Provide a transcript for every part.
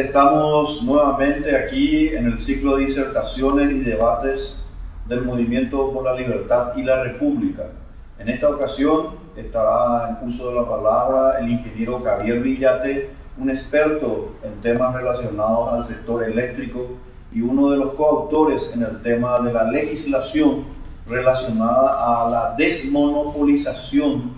Estamos nuevamente aquí en el ciclo de disertaciones y debates del Movimiento por la Libertad y la República. En esta ocasión estará en uso de la palabra el ingeniero Javier Villate, un experto en temas relacionados al sector eléctrico y uno de los coautores en el tema de la legislación relacionada a la desmonopolización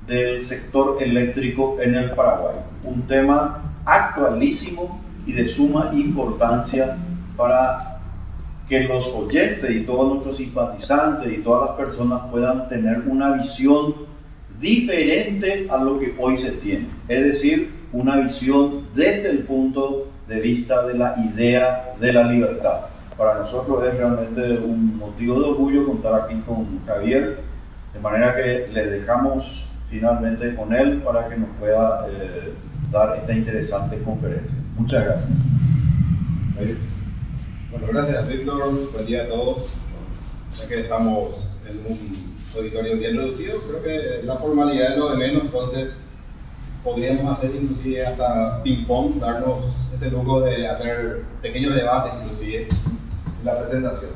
del sector eléctrico en el Paraguay. Un tema actualísimo y de suma importancia para que los oyentes y todos nuestros simpatizantes y todas las personas puedan tener una visión diferente a lo que hoy se tiene, es decir, una visión desde el punto de vista de la idea de la libertad. Para nosotros es realmente un motivo de orgullo contar aquí con Javier, de manera que le dejamos finalmente con él para que nos pueda dar esta interesante conferencia. Muchas gracias. Bueno, gracias Víctor, buen día a todos. Ya que estamos en un auditorio bien reducido, creo que la formalidad es lo de menos, entonces podríamos hacer inclusive hasta ping-pong, darnos ese lujo de hacer pequeños debates inclusive en la presentación.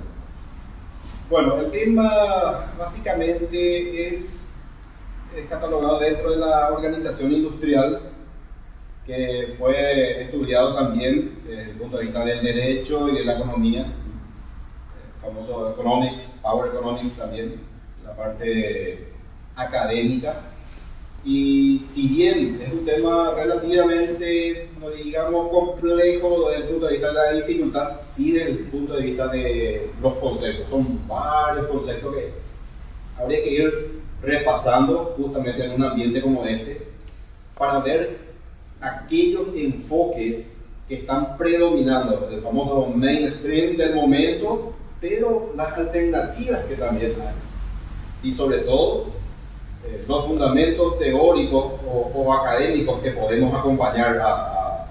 Bueno, el tema básicamente es catalogado dentro de la organización industrial, que fue estudiado también desde el punto de vista del derecho y de la economía, el famoso economics, power economics también, la parte académica. Y si bien es un tema relativamente, no digamos, complejo desde el punto de vista de la dificultad, sí desde el punto de vista de los conceptos. Son varios conceptos que habría que ir repasando justamente en un ambiente como este para ver aquellos enfoques que están predominando, el famoso mainstream del momento, pero las alternativas que también hay. Y sobre todo, los fundamentos teóricos o académicos que podemos acompañar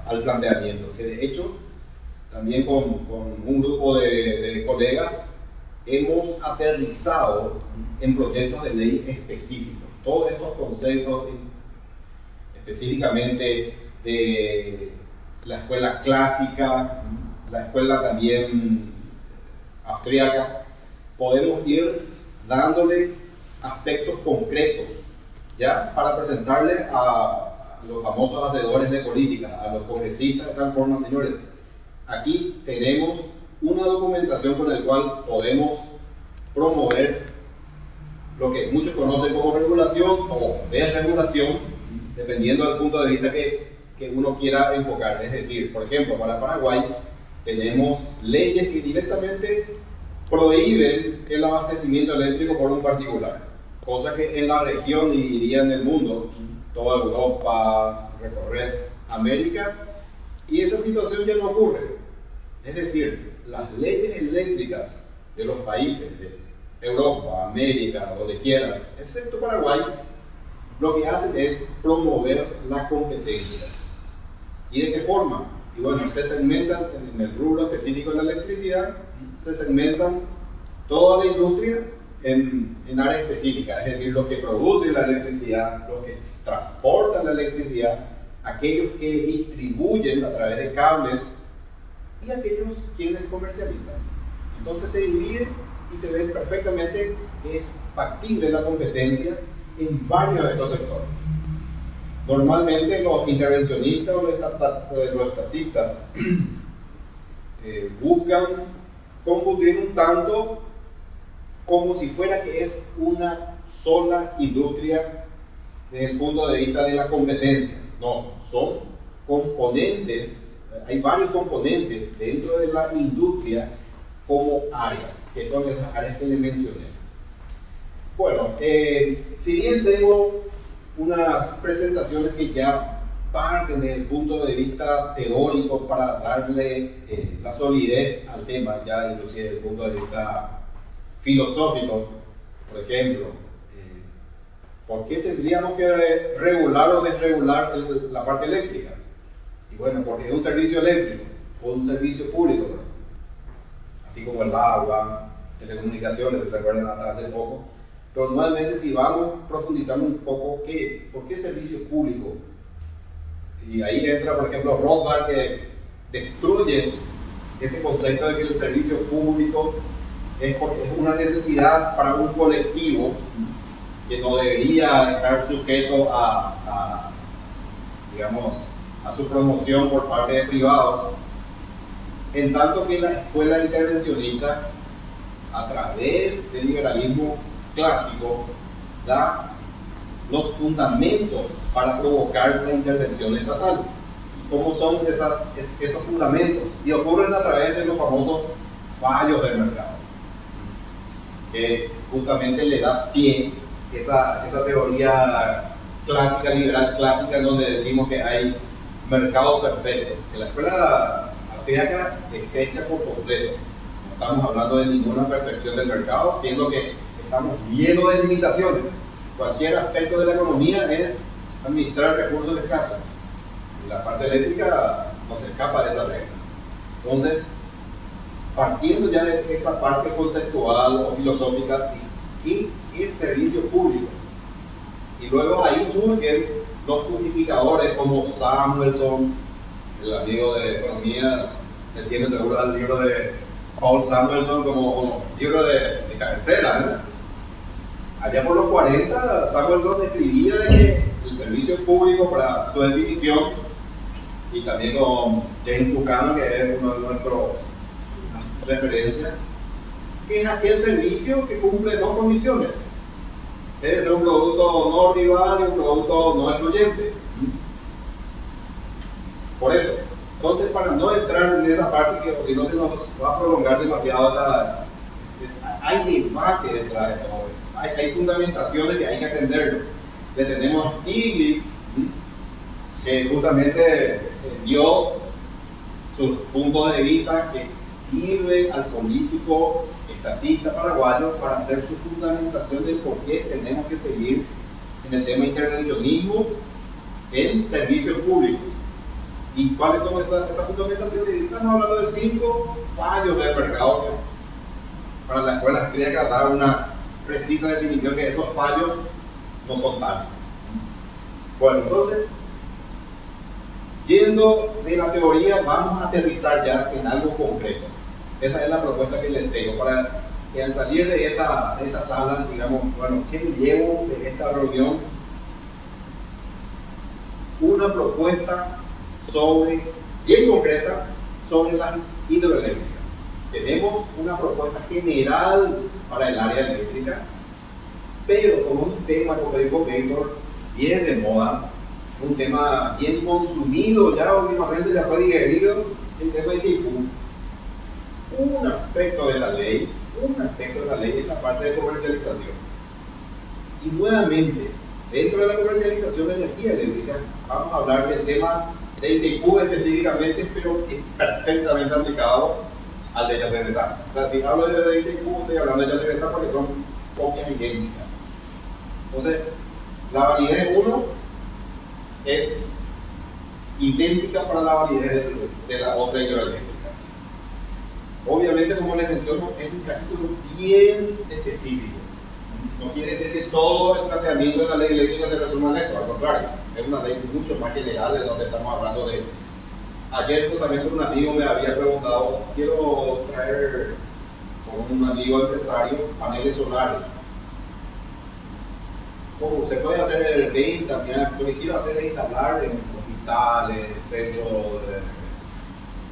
al planteamiento, que de hecho también con un grupo de colegas hemos aterrizado en proyectos de ley específicos. Todos estos conceptos, específicamente de la escuela clásica, la escuela también austríaca, podemos ir dándole aspectos concretos, ¿ya? Para presentarle a los famosos hacedores de política, a los congresistas de tal forma, señores, aquí tenemos una documentación con la cual podemos promover lo que muchos conocen como regulación o desregulación, dependiendo del punto de vista que uno quiera enfocar. Es decir, por ejemplo, para Paraguay tenemos leyes que directamente prohíben el abastecimiento eléctrico por un particular, cosa que en la región, y diría en el mundo, toda Europa, recorres América, y esa situación ya no ocurre. Es decir, las leyes eléctricas de los países de Europa, América, donde quieras, excepto Paraguay, lo que hacen es promover la competencia. ¿Y de qué forma? Y bueno, se segmentan en el rubro específico de la electricidad, se segmentan toda la industria en áreas específicas, es decir, los que producen la electricidad, los que transportan la electricidad, aquellos que distribuyen a través de cables y aquellos quienes comercializan. Entonces se divide y se ve perfectamente que es factible la competencia en varios de estos sectores. Normalmente los intervencionistas o los estatistas buscan confundir un tanto como si fuera que es una sola industria desde el punto de vista de la competencia. No, son componentes, hay varios componentes dentro de la industria como áreas, que son esas áreas que les mencioné. Bueno, si bien tengo unas presentaciones que ya parten desde el punto de vista teórico para darle la solidez al tema, ya inclusive desde el punto de vista filosófico, por ejemplo, ¿por qué tendríamos que regular o desregular la parte eléctrica? Y bueno, porque es un servicio eléctrico o un servicio público, ¿no? Así como el agua, telecomunicaciones, se acuerdan hasta hace poco. Pero normalmente si vamos profundizando un poco, ¿por qué servicio público? Y ahí entra, por ejemplo, Rothbard, que destruye ese concepto de que el servicio público es una necesidad para un colectivo que no debería estar sujeto digamos, a su promoción por parte de privados, en tanto que la escuela intervencionista, a través del liberalismo clásico, da los fundamentos para provocar la intervención estatal. ¿Cómo son esos fundamentos? Y ocurren a través de los famosos fallos del mercado, que justamente le da pie esa teoría clásica, liberal clásica, en donde decimos que hay mercado perfecto, que la escuela austríaca desecha por completo. No estamos hablando de ninguna perfección del mercado, siendo que estamos llenos de limitaciones. Cualquier aspecto de la economía es administrar recursos escasos. La parte eléctrica no se escapa de esa regla. Entonces, partiendo ya de esa parte conceptual o filosófica, ¿qué es servicio público? Y luego ahí surgen los justificadores como Samuelson, el amigo de economía, que tiene seguro el libro de Paul Samuelson como libro de cabecera, ¿no? Allá por los 40, Samuelson escribía de que el servicio público, para su definición, y también con James Buchanan, que es uno de nuestras referencias, que es aquel servicio que cumple dos condiciones. Debe ser un producto no rival y un producto no excluyente. Por eso, entonces, para no entrar en esa parte, que si no se nos va a prolongar demasiado, hay debate detrás de todo. Hay fundamentaciones que hay que atender. Tenemos a Stiglitz, que justamente dio sus puntos de vista que sirve al político estatista paraguayo para hacer su fundamentación del por qué tenemos que seguir en el tema intervencionismo en servicios públicos. ¿Y cuáles son esas fundamentaciones? Estamos hablando de 5 fallos del mercado, que para la escuela austríaca da una precisa definición que esos fallos no son tales. Bueno, entonces, yendo de la teoría, vamos a aterrizar ya en algo concreto. Esa es la propuesta que les tengo, para que al salir de esta sala, digamos, bueno, ¿qué me llevo de esta reunión? Una propuesta bien concreta sobre las hidroeléctricas. Tenemos una propuesta general para el área eléctrica, pero con un tema, como dijo Víctor, bien de moda, un tema bien consumido, ya últimamente ya fue digerido, el tema de ITQ. Un aspecto de la ley es la parte de comercialización. Y nuevamente, dentro de la comercialización de energía eléctrica, vamos a hablar del tema de ITQ específicamente, pero que es perfectamente aplicado al de Yacyretá. O sea, si hablo de ITQ, estoy hablando de Yacyretá porque son copias idénticas. Entonces, la validez 1 es idéntica para la validez de la otra hidroeléctrica. Obviamente, como les menciono, es un capítulo bien específico. No quiere decir que todo el planteamiento de la ley eléctrica se resuma en esto, al contrario, es una ley mucho más general de donde estamos hablando de. Ayer justamente un amigo me había preguntado, quiero traer con un amigo empresario paneles solares. ¿Cómo se puede hacer el venta? Lo que quiero hacer es instalar en hospitales, centros de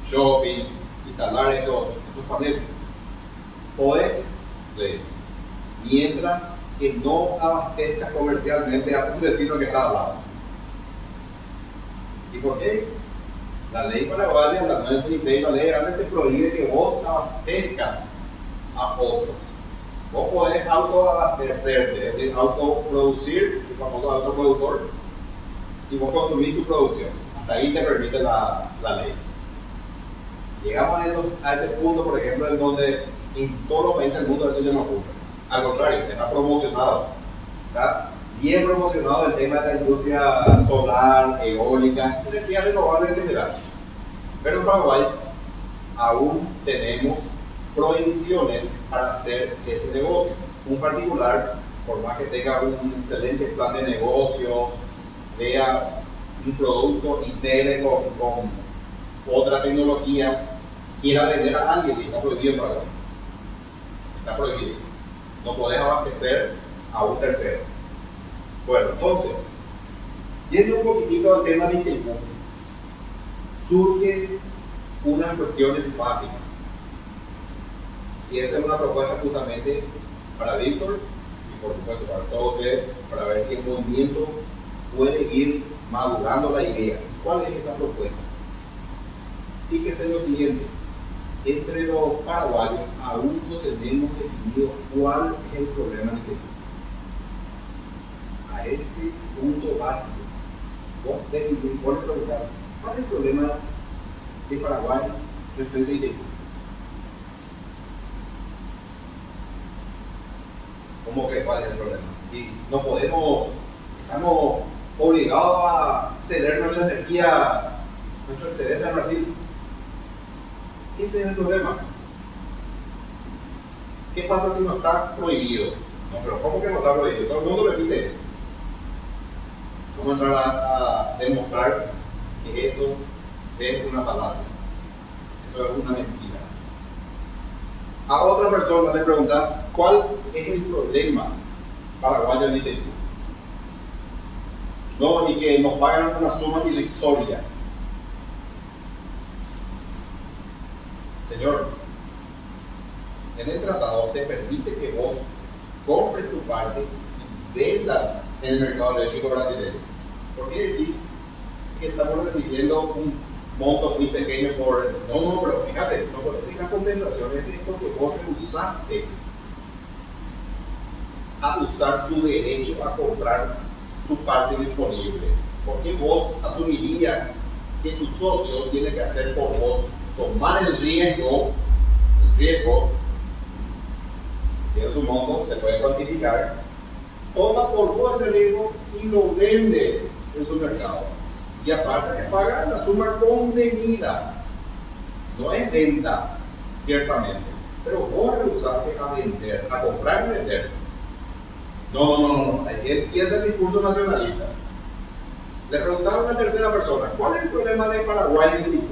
shopping, instalar estos paneles. Podés, mientras que no abastezcas comercialmente a un vecino que está al lado. ¿Y por qué? La ley paraguaya, la 966, la ley grande, te prohíbe que vos abastezcas a otros. Vos podés autoabastecerte, es decir, autoproducir, el famoso autoproductor, y vos consumís tu producción. Hasta ahí te permite la ley. Llegamos a ese punto, por ejemplo, en donde en todos los países del mundo eso ya no ocurre. Al contrario, está promocionado. Está bien promocionado el tema de la industria solar, eólica, energía renovable en general. Pero en Paraguay aún tenemos prohibiciones para hacer ese negocio. Un particular, por más que tenga un excelente plan de negocios, vea un producto, integre con otra tecnología quiera vender a alguien y está prohibido en Paraguay. Está prohibido. No podés abastecer a un tercero. Bueno, entonces, yendo un poquitito al tema de ITQ, surgen unas cuestiones básicas. Y esa es una propuesta justamente para Víctor y por supuesto para todos ustedes, para ver si el movimiento puede ir madurando la idea. ¿Cuál es esa propuesta? Fíjese lo siguiente, entre los paraguayos aún no tenemos definido cuál es el problema en el que a ese punto básico, vos definís, vos le preguntás, ¿cuál es el problema de Paraguay respecto a ITQ? ¿Cómo que cuál es el problema? Y no podemos, estamos obligados a ceder nuestra energía, nuestro excedente al Brasil. Ese es el problema. ¿Qué pasa si no está prohibido? No, pero ¿cómo que no está prohibido? Todo el mundo repite eso. Vamos a entrar a demostrar que eso es una falacia. Eso es una mentira. A otra persona le preguntas, ¿cuál es el problema paraguayo en ITQ? No, y que nos pagan una suma irrisoria. Señor, en el tratado te permite que vos compres tu parte y vendas en el mercado eléctrico brasileño. ¿Por qué decís que estamos recibiendo un monto muy pequeño por... No, pero fíjate, no puedes decir las compensaciones, es porque vos rehusaste a usar tu derecho a comprar tu parte disponible. Porque vos asumirías que tu socio tiene que hacer por vos, tomar el riesgo tiene su monto, se puede cuantificar, toma por vos ese riesgo y lo vende en su mercado. Y aparte que paga la suma convenida. No es venta, ciertamente, pero vos rehusaste a vender, a comprar y vender. No. Ahí empieza el discurso nacionalista. Le preguntaron a una tercera persona, ¿cuál es el problema de Paraguay en el ITQ?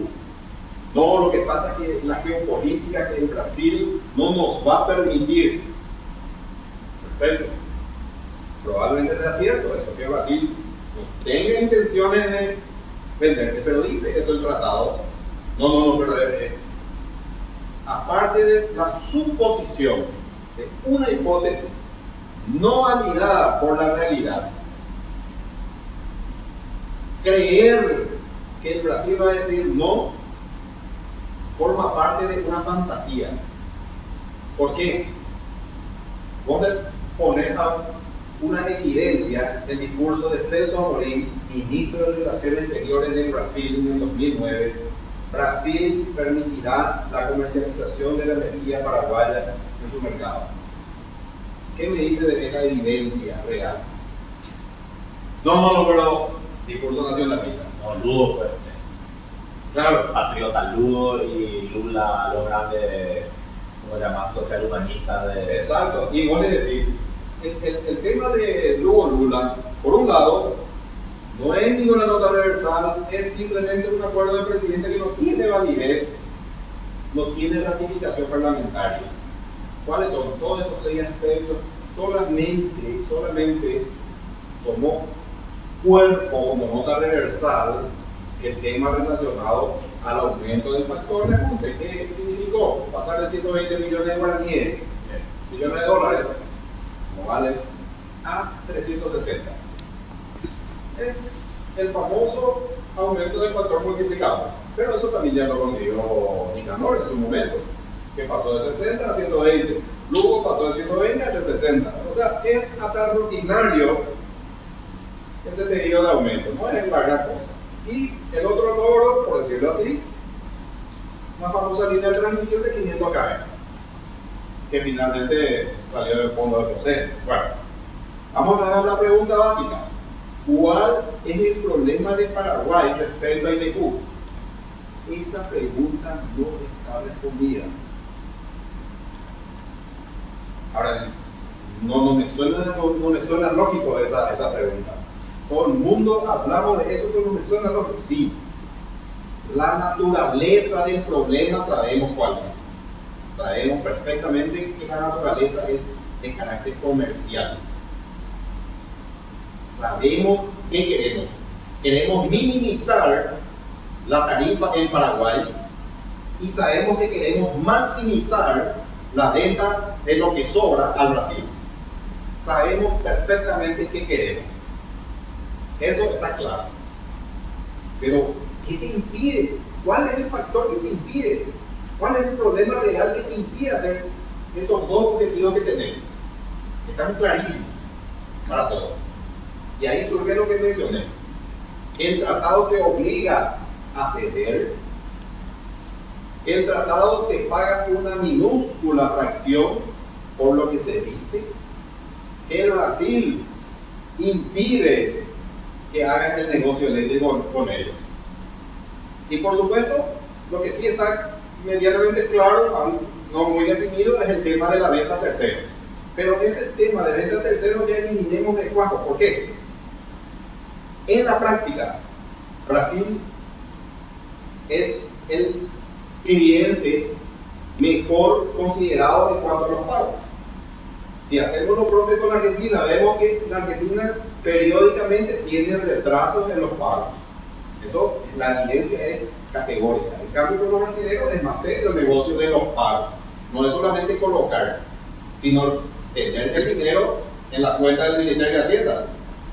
No, lo que pasa es que la geopolítica en Brasil no nos va a permitir. Perfecto. Probablemente sea cierto eso, que Brasil no tenga intenciones de venderte, pero dice eso el tratado. No, pero aparte de la suposición de una hipótesis no validada por la realidad, creer que el Brasil va a decir no forma parte de una fantasía. ¿Por qué? Vos le pones a una evidencia el discurso de Celso Amorim, ministro de Relaciones Exteriores de Brasil en el 2009. Brasil permitirá la comercialización de la energía paraguaya en su mercado. ¿Qué me dice de esta evidencia real? No, pero discurso nacionalista. No, Lugo fue Claro. patriota Lugo y Lula, los grandes, ¿cómo se llama? Social humanistas de... Exacto. Y vos le decís, el tema de Lugo Lula, por un lado, no es ninguna nota reversal, es simplemente un acuerdo del presidente que no tiene validez, no tiene ratificación parlamentaria. ¿Cuáles son? Todos esos 6 aspectos solamente tomó cuerpo como nota reversal el tema relacionado al aumento del factor de ajuste. ¿Qué significó? Pasar de 120 millones de guaraníes, millones de dólares, globales, a 360. Es el famoso aumento del factor multiplicador. Pero eso también ya lo consiguió Nicanor en su momento, que pasó de 60 a 120. Luego pasó de 120 a 360. O sea, es hasta rutinario ese pedido de aumento, no es la gran cosa. Y el otro logro, por decirlo así, una famosa línea de transmisión de 500 km, que finalmente salió del fondo de José. Bueno, vamos a ver la pregunta básica. ¿Cuál es el problema de Paraguay respecto a ITQ? Esa pregunta no está respondida. Ahora, no me suena lógico esa pregunta. Todo el mundo hablamos de eso, pero no me suena lógico. Sí, la naturaleza del problema sabemos cuál es. Sabemos perfectamente que la naturaleza es de carácter comercial. Sabemos qué queremos. Queremos minimizar la tarifa en Paraguay y sabemos que queremos maximizar la venta de lo que sobra al Brasil. Sabemos perfectamente qué queremos. Eso está claro. Pero, ¿qué te impide? ¿Cuál es el factor que te impide? ¿Cuál es el problema real que te impide hacer esos dos objetivos que tenés? Están clarísimos para todos. Y ahí surge lo que mencioné. El tratado te obliga a ceder. El tratado te paga una minúscula fracción por lo que cediste. El Brasil impide que hagas el negocio eléctrico con ellos. Y por supuesto, lo que sí está medianamente claro, no muy definido, es el tema de la venta a terceros. Pero ese tema de venta a terceros ya eliminemos de cuajo. ¿Por qué? En la práctica, Brasil es el cliente mejor considerado en cuanto a los pagos. Si hacemos lo propio con Argentina, vemos que la Argentina periódicamente tiene retrasos en los pagos. Eso, la evidencia es categórica. En cambio, con los brasileños es más serio el negocio de los pagos. No es solamente colocar, sino tener el dinero en la cuenta del Ministerio de Hacienda.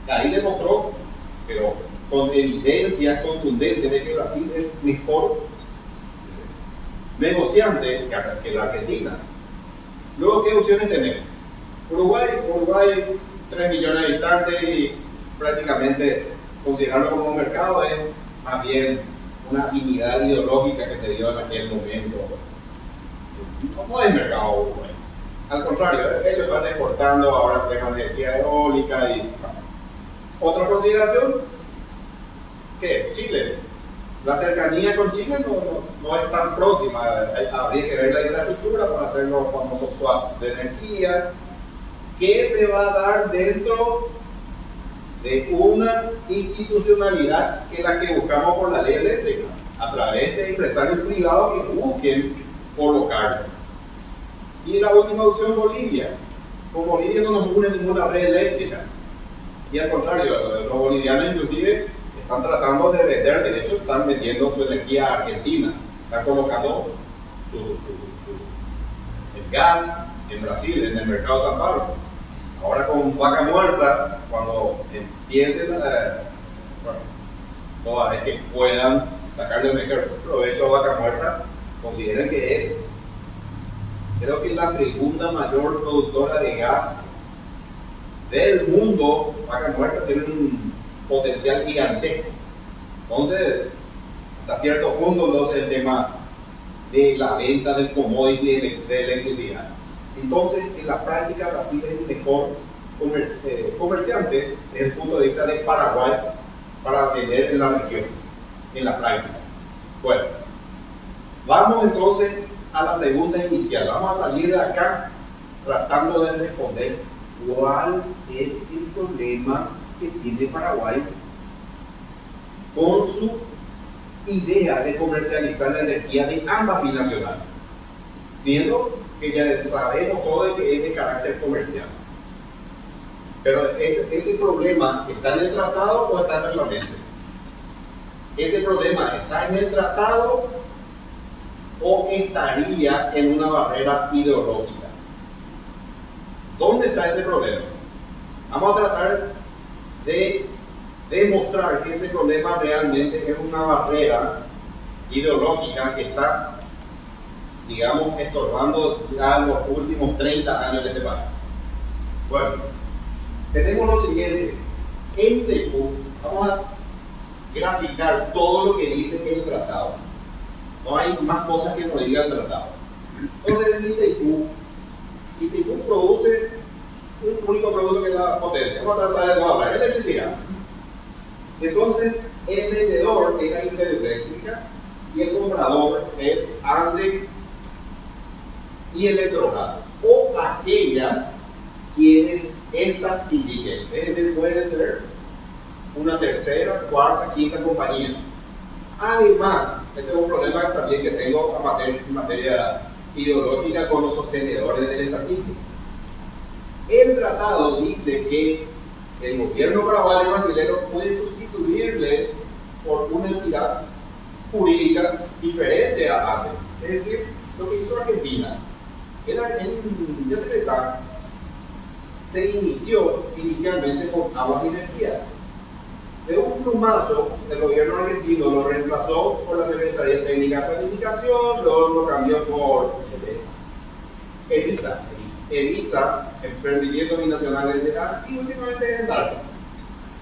Ahí demostró, pero con evidencia contundente, de que Brasil es mejor negociante que la Argentina. Luego, ¿qué opciones tenés? Uruguay, 3 millones de habitantes y prácticamente considerarlo como un mercado es más bien una afinidad ideológica que se dio en aquel momento. No es mercado Uruguay. Al contrario, ellos están exportando ahora temas de energía eólica y otra consideración, que Chile. La cercanía con Chile no es tan próxima. Habría que ver la infraestructura para hacer los famosos swaps de energía. ¿Qué se va a dar dentro de una institucionalidad que es la que buscamos por la ley eléctrica? A través de empresarios privados que busquen colocarlo. Y la última opción, Bolivia. Con Bolivia no nos une ninguna red eléctrica. Y al contrario, los bolivianos inclusive están tratando de vender, de hecho están vendiendo su energía a Argentina. Están colocando el gas en Brasil, en el mercado de San Pablo. Ahora con Vaca Muerta, cuando empiecen toda vez que puedan sacarle el mejor provecho a Vaca Muerta, consideren que es, creo que es la segunda mayor productora de gas del mundo. Vaca Muerta tiene un potencial gigantesco. Entonces, hasta cierto punto, entonces el tema de la venta del commodity de electricidad. Entonces, en la práctica, Brasil es el mejor comerciante desde el punto de vista de Paraguay para vender en la región, en la práctica. Bueno, vamos entonces a la pregunta inicial. Vamos a salir de acá tratando de responder cuál es el problema que tiene Paraguay con su idea de comercializar la energía de ambas binacionales, siendo que ya sabemos todo que es de carácter comercial. Pero ese problema está en el tratado o está en nuestra mente. Ese problema está en el tratado o estaría en una barrera ideológica. ¿Dónde está ese problema? Vamos a tratar de demostrar que ese problema realmente es una barrera ideológica que está, digamos, estorbando ya los últimos 30 años de este país. Bueno, tenemos lo siguiente. En ITQ vamos a graficar todo lo que dice el tratado. No hay más cosas que nos diga el tratado. Entonces, en ITQ produce un único producto que es la potencia. Vamos a tratar de no hablar, electricidad. Entonces, el vendedor es la Intereléctrica y el comprador es ANDE y Electrogas, o aquellas quienes estas indiquen. Es decir, puede ser una tercera, cuarta, quinta compañía. Además, este es un problema también que tengo en materia ideológica con los sostenedores del estatismo. El tratado dice que el gobierno paraguayo brasileño puede sustituirle por una entidad jurídica diferente a ANDE. Es decir, lo que hizo Argentina. En Yacyretá se inició inicialmente con Aguas y Energía. De un plumazo, el gobierno argentino lo reemplazó por la Secretaría Técnica de Planificación, luego lo cambió por EBISA, Emprendimiento Binacional de SEA, y últimamente en DARSA.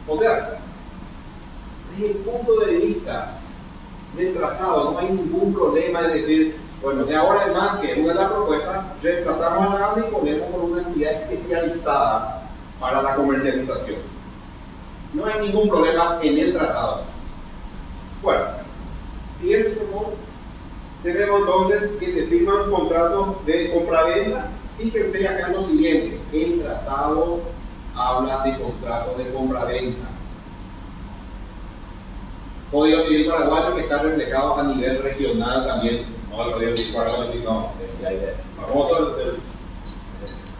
O sea, desde el punto de vista del tratado no hay ningún problema en decir, bueno, de ahora en más que una de las propuestas, reemplazamos a la ANDE y ponemos por una entidad especializada para la comercialización. No hay ningún problema en el tratado. Bueno, siguiente por favor. Tenemos entonces que se firman contratos de compra-venta. Fíjense acá en lo siguiente: el tratado habla de contratos de compra-venta. Código Civil Paraguayo, que está reflejado a nivel regional también. No el Código Civil Paraguayo, sino famoso.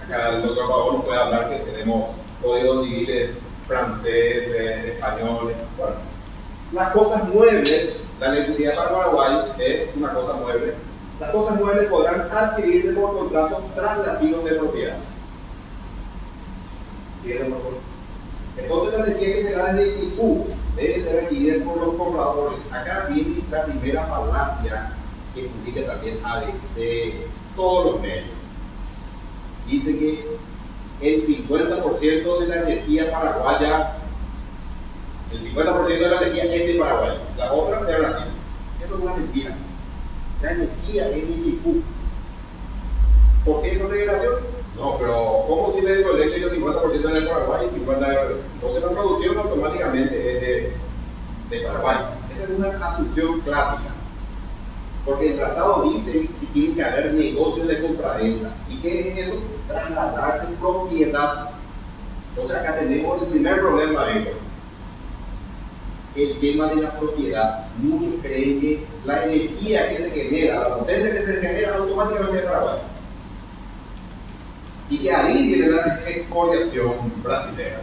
Acá el doctor Pavón nos puede hablar que tenemos códigos civiles francés, español. Bueno, las cosas muebles, la electricidad para Paraguay es una cosa mueble. Las cosas muebles podrán adquirirse por contratos traslativos de propiedad. Siguiente, por favor. Entonces, la energía general de IQ debe ser adquirida por los compradores. Acá viene la primera falacia que publica también ABC, todos los medios. Dice que el 50% de la energía paraguaya, el 50% de la energía es de Paraguay, la otra de Brasil. Eso es una mentira. La energía es de IQ. ¿Por qué esa aseveración? No, pero ¿cómo si le digo el hecho que el 50% es de Paraguay y 50% de Brasil? Entonces la producción automáticamente es de Paraguay. Esa es una asunción clásica. Porque el tratado dice que tiene que haber negocios de compra-venta. ¿Y qué es eso? Trasladarse propiedad. Entonces acá tenemos el primer problema de esto. El tema de la propiedad. Muchos creen que la energía que se genera, la potencia que se genera automáticamente de Paraguay. Y que ahí viene la expoliación brasileña.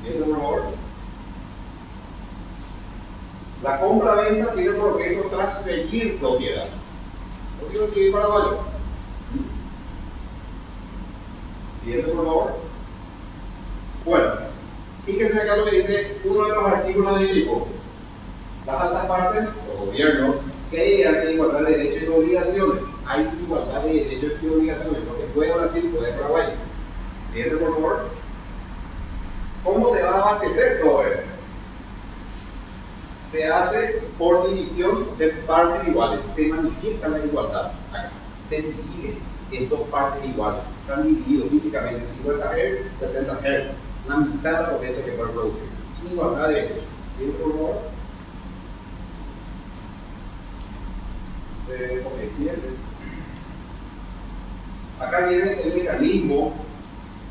¿Siguiente, por favor? La compra-venta tiene por objeto transferir propiedad. ¿Lo quiero seguir paraguayo? Siguiente, por favor. Bueno, fíjense acá lo que dice uno de los artículos del tipo. Las altas partes, los gobiernos, crean en igualdad de derechos y obligaciones. Hay igualdad de derechos y obligaciones, lo que puede Brasil puede Paraguay. Siguiente, por favor. ¿Cómo se va a abastecer todo esto? Se hace por división de partes iguales. Se manifiesta la igualdad acá. Se divide en dos partes iguales. Están divididos físicamente 50 Hz, 60 Hz. La mitad de la potencia que puede producir. Igualdad de derechos. ¿Sí, por favor? Ok, siguiente. Acá viene el mecanismo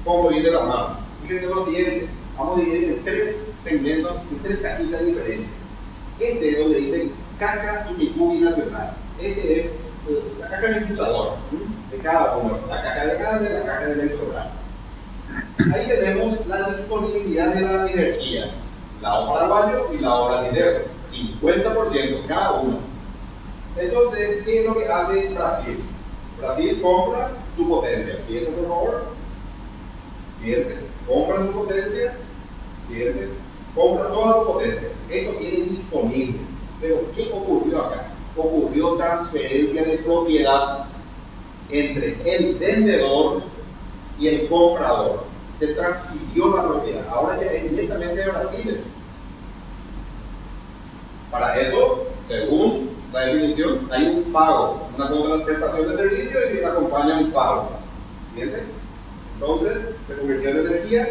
como viene de la mano. Fíjense lo siguiente. Vamos a dividir en tres segmentos, en tres cajitas diferentes. Este es donde dicen caja y IQ binacional. Este es la caja registradora de cada uno. La caja de ANDE, la caja de Electrobras. Ahí tenemos la disponibilidad de la energía. Lado paraguayo y lado brasileño. 50% cada uno. Entonces, ¿qué es lo que hace Brasil? Brasil compra su potencia. Siguiente, por favor. Siguiente. Compra su potencia. Siguiente. Compra toda su potencia. Esto tiene disponible. Pero ¿qué ocurrió acá? Ocurrió transferencia de propiedad entre el vendedor y el comprador. Se transfirió la propiedad. Ahora ya es netamente de Brasil. Para eso, según la definición, hay un pago, una contraprestación de servicio y le acompaña un pago. ¿Entiendes? Entonces, se convirtió en energía,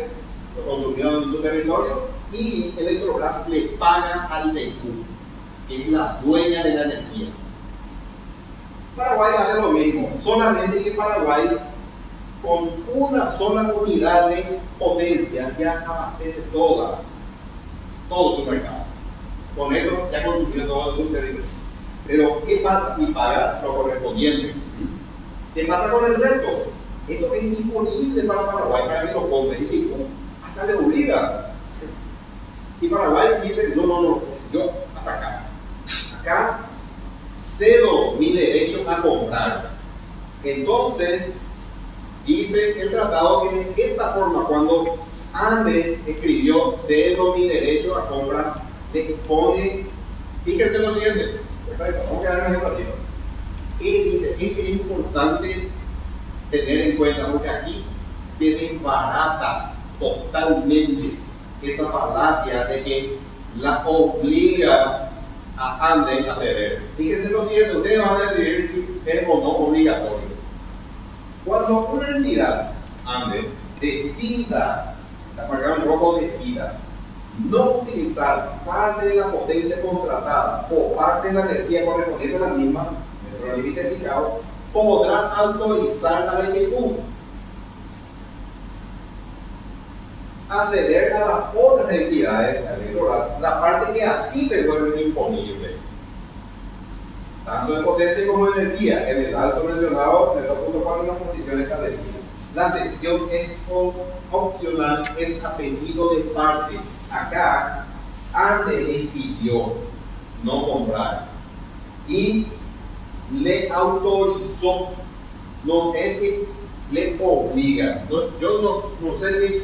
lo consumió en su territorio y Electrobras le paga al IQ, que es la dueña de la energía. Paraguay hace lo mismo, solamente que Paraguay, con una sola unidad de potencia, ya abastece todo su mercado. con esto ya consumió todo su territorio. Pero, ¿qué pasa? Y paga lo correspondiente. ¿Qué pasa con el resto? Esto es disponible para Paraguay para que lo compre. Y digo, hasta le obliga. Y Paraguay dice, no, yo hasta acá. Acá cedo mi derecho a comprar. Entonces, dice el tratado que de esta forma, cuando Andes escribió cedo mi derecho a comprar, le pone, fíjense lo siguiente, perfecto, vamos a quedarnos en el partido. Y dice, es que es importante tener en cuenta, porque aquí se desbarata totalmente esa falacia de que la obliga a Andes a ceder. Fíjense lo siguiente, ustedes van a decidir si es o no obligatorio. Cuando una entidad, Andes, decida, la palabra en rojo decida, no utilizar parte de la potencia contratada o parte de la energía correspondiente a la misma, dentro del límite fijado, podrá autorizar a la ETU a ceder a las otras entidades, la parte que así se vuelve disponible, tanto de potencia como de energía, en el alzo mencionado en el 2.4 en las condiciones establecidas. La cesión es opcional, es a pedido de parte. Acá, Andes decidió no comprar y le autorizó, no es que le obliga. Yo no sé si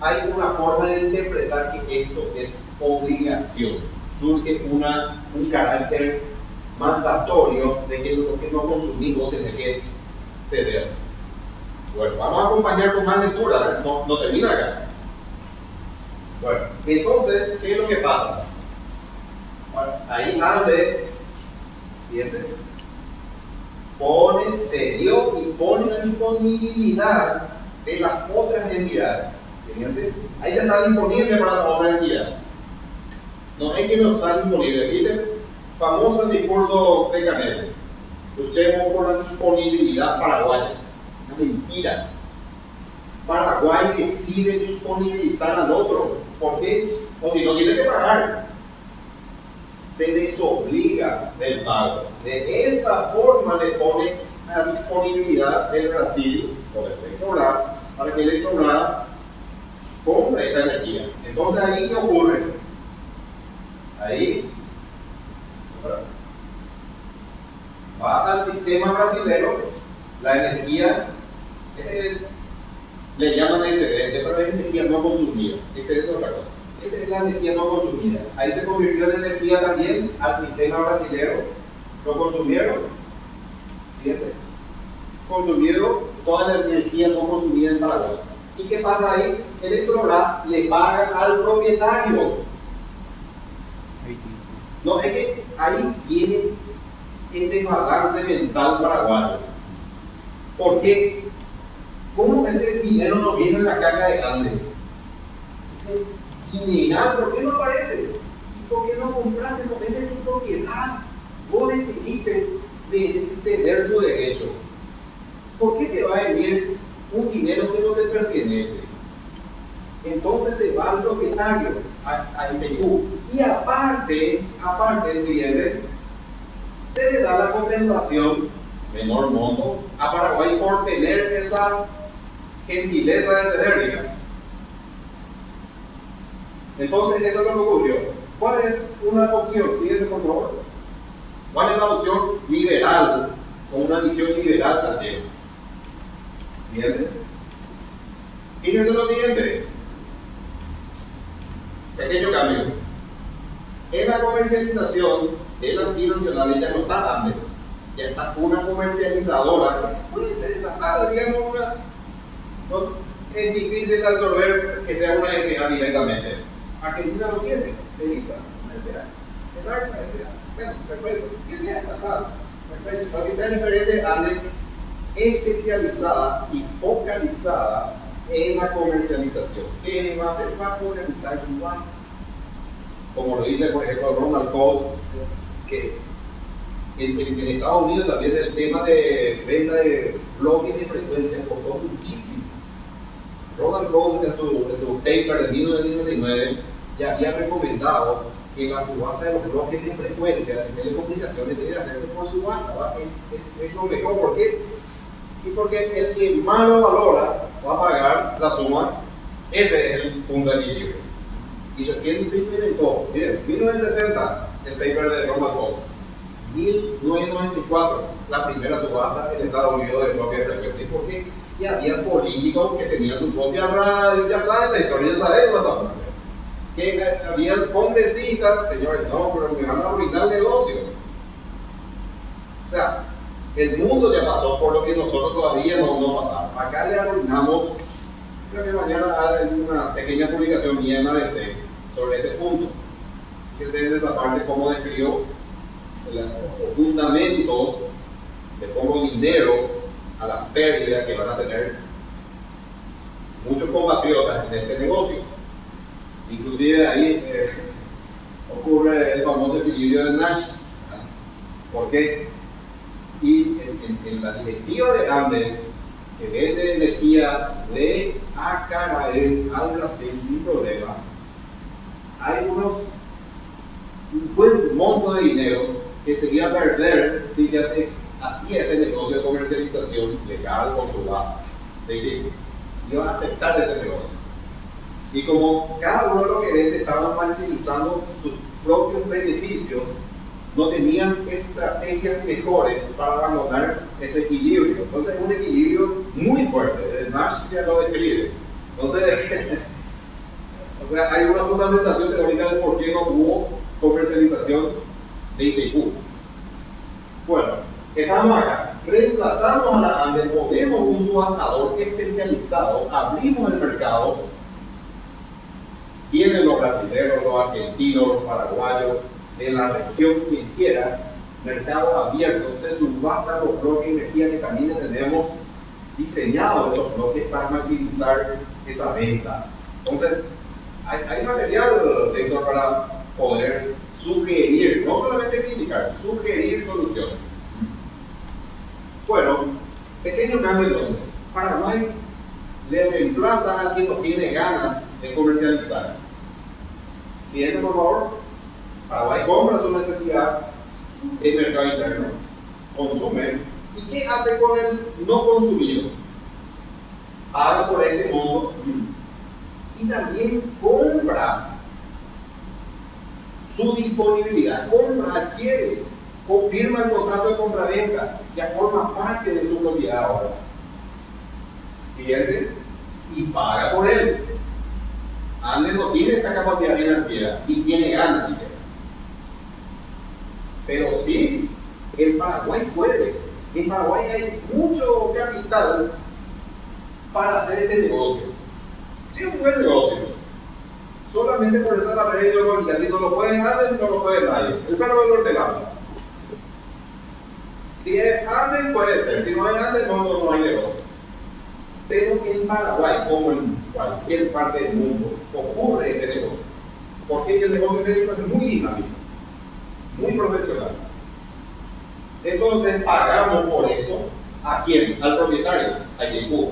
hay una forma de interpretar que esto es obligación. Surge un carácter mandatorio de que lo que no consumimos tiene que ceder. Bueno, vamos a acompañar con más lectura, no termina acá. Bueno, entonces, ¿qué es lo que pasa? Bueno, ahí Andes, siguiente, cedió y pone la disponibilidad de las otras entidades. ¿Entiendes? Ahí ya está disponible para la otra entidad. No es que no está disponible. ¿Viste? Famoso el discurso de Canese. Luchemos por la disponibilidad paraguaya. Una mentira. Paraguay decide disponibilizar al otro. ¿Por qué? O si no tiene que pagar. Se desobliga del pago. De esta forma le pone la disponibilidad del Brasil o del Petrobras para que el Petrobras compre esta energía. Entonces, ¿ahí qué ocurre? Ahí va al sistema brasileño la energía, le llaman excedente, pero es energía no consumida. Excedente es otra cosa. Esta es la energía no consumida. Ahí se convirtió en energía también al sistema brasileño. ¿Lo consumieron? Siguiente. Consumieron toda la energía no consumida en Paraguay. ¿Y qué pasa ahí? Electrobras le paga al propietario. No, es que ahí viene el desbalance mental paraguayo. Porque, ¿cómo ese dinero no viene en la caja de Andes? Ese dineral, ¿por qué no aparece? ¿Y por qué no compraste? Porque esa es tu propiedad. Vos decidiste de ceder tu derecho. ¿Por qué te va a venir un dinero que no te pertenece? Entonces se va al propietario, a IPQ. Y aparte el siguiente, se le da la compensación, menor monto, a Paraguay por tener esa gentileza de ceder, digamos. Entonces, eso es lo que ocurrió. ¿Cuál es una opción? Siguiente, por favor. ¿Cuál es la opción liberal, con una visión liberal también? Siguiente. Fíjense lo siguiente. Pequeño cambio. En la comercialización de las binacionales ya no está Andes, ya está una comercializadora, puede ser estatal, digamos, no, es difícil absorber que sea una SA directamente. Argentina lo tiene, Telisa, una SA, el ARSA, SA, bueno, perfecto, que sea estatal, perfecto, para que sea diferente, Andes especializada y focalizada en la comercialización. ¿Qué va a hacer? Va a organizar sus bancas. Como lo dice, por ejemplo, Ronald Coase, que en Estados Unidos también el tema de venta de bloques de frecuencia costó muchísimo. Ronald Coase en su paper de 1959 ya había recomendado que la subasta de los bloques de frecuencia de telecomunicaciones debe hacerse por subasta, ¿va? Es lo mejor. ¿Por qué? Y porque el que más lo valora va a pagar la suma. Ese es el punto de equilibrio. Y recién se implementó, miren, 1960, el paper de Ronald Coase, 1994, la primera subasta en Estados Unidos de bloques de frecuencia. ¿Por qué? Y había políticos que tenían su propia radio, ya saben la historia, ya saben más aparte. Que había congresistas, señores, no, pero me van a arruinar el negocio. O sea, el mundo ya pasó por lo que nosotros todavía no pasamos. Acá le arruinamos. Creo que mañana hay una pequeña publicación mía en ABC sobre este punto. Fíjense en esa parte cómo describió el fundamento de pongo dinero a la pérdida que van a tener muchos compatriotas en este negocio. Inclusive ahí ocurre el famoso equilibrio de Nash. ¿Por qué? Y en la directiva de ANDE, que vende energía de Acarael al Brasil sin problemas, hay un buen monto de dinero que se iba a perder si ya se hacía este negocio de comercialización legal o subasta de equipo. Iba a afectar ese negocio. Y como cada uno de los gerentes estaban maximizando sus propios beneficios, no tenían estrategias mejores para abandonar ese equilibrio. Entonces es un equilibrio muy fuerte. El Nash ya lo describe. Entonces, o sea, hay una fundamentación teórica de por qué no hubo comercialización de ITQ. Bueno, estamos acá. Reemplazamos a la ANDE, ponemos un subastador especializado, abrimos el mercado. Vienen los brasileños, los argentinos, los paraguayos, de la región, quien quiera, mercado abierto, se subastan los bloques de energía que también tenemos diseñados esos bloques para maximizar esa venta. Entonces, hay material dentro para poder sugerir, no solamente criticar, sugerir soluciones. Bueno, pequeño cambio entonces. Paraguay le reemplaza a quien no tiene ganas de comercializar. Siguiente, por favor. Paraguay compra su necesidad en el mercado interno, consume, ¿y qué hace con el no consumido? Paga por este monto y también compra su disponibilidad, adquiere, confirma el contrato de compra-venta, ya forma parte de su propiedad ahora. Siguiente, y paga por él. ANDE no tiene esta capacidad financiera y tiene ganas siquiera. Pero sí, en Paraguay puede. En Paraguay hay mucho capital para hacer este negocio. Sí, es un buen negocio. Solamente por esa barrera ideológica. Si no lo pueden ANDE, no lo puede nadie. El perro del hortelano. Si es ANDE, puede ser. Si no es ANDE, no hay negocio. Pero en Paraguay, como en cualquier parte del mundo, ocurre este negocio. Porque el negocio eléctrico es muy dinámico, muy profesional. Entonces pagamos por esto. ¿A quién? Al propietario, a ITQ.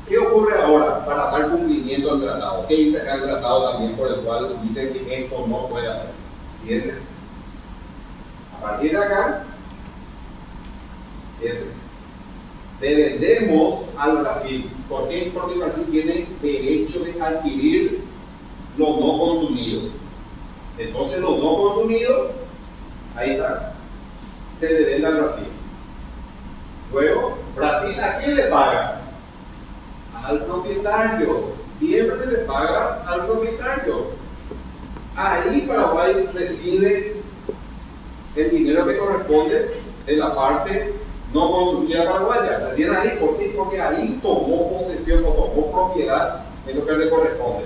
¿Qué ocurre ahora para dar cumplimiento al tratado? ¿Qué dice acá el tratado también por el cual dicen que esto no puede hacerse? ¿Siguiente? A partir de acá, ¿siguiente? Le vendemos al Brasil. ¿Por qué? Porque el Brasil tiene derecho de adquirir lo no consumido. Entonces lo no consumido, ahí está, se le vende al Brasil. Luego, Brasil, ¿a quién le paga? Al propietario. Siempre se le paga al propietario. Ahí Paraguay recibe el dinero que corresponde de la parte no consumida paraguaya. Recién ahí, ¿por qué? Porque ahí tomó posesión o tomó propiedad de lo que le corresponde.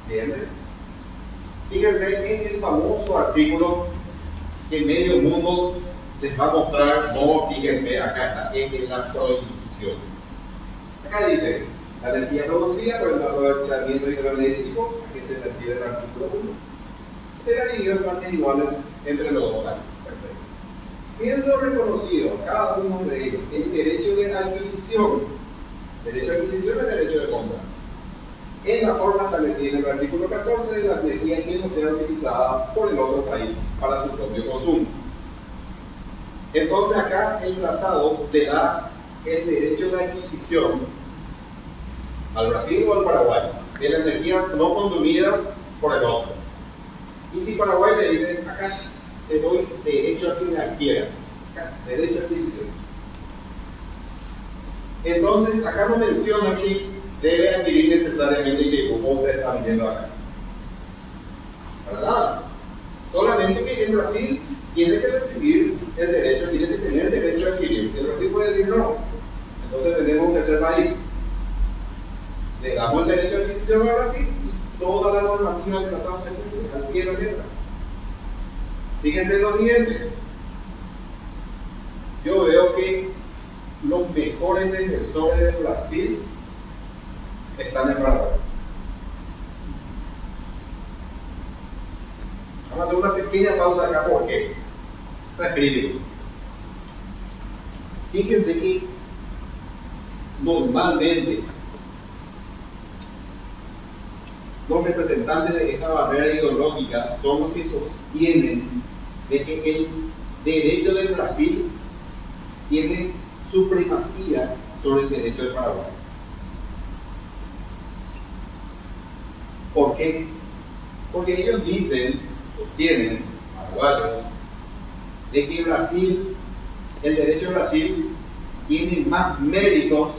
¿Entienden? Fíjense en el famoso artículo que medio mundo les va a mostrar. No, fíjense, acá está, es la prohibición. Acá dice, la energía producida por el aprovechamiento hidroeléctrico, a que se refiere el artículo 1, será dividido en partes iguales entre los dos países. Perfecto. Siendo reconocido cada uno de ellos el derecho de adquisición. Derecho de adquisición es derecho de compra. en la forma establecida en el artículo 14 de la energía que no sea utilizada por el otro país para su propio consumo. Entonces acá el tratado le da el derecho de adquisición al Brasil o al Paraguay de la energía no consumida por el otro. Y si Paraguay le dice, acá te doy derecho a que me adquieras, acá, derecho a adquisición. Entonces acá no menciona si debe adquirir necesariamente que como usted está viendo acá. Para nada. Solamente que en Brasil tiene que recibir el derecho, tiene que tener el derecho a adquirir. El Brasil puede decir no. Entonces tenemos un tercer país. Le damos el derecho de adquisición a Brasil y toda la normativa del tratado se cumple al pie de la letra. Fíjense lo siguiente. Yo veo que los mejores defensores de Brasil están en Paraguay. Vamos a hacer una pequeña pausa acá porque es crítico. Fíjense que normalmente los representantes de esta barrera ideológica son los que sostienen de que el derecho del Brasil tiene supremacía sobre el derecho de Paraguay. ¿Por qué? Porque ellos sostienen, paraguayos, de que Brasil, el derecho de Brasil, tiene más méritos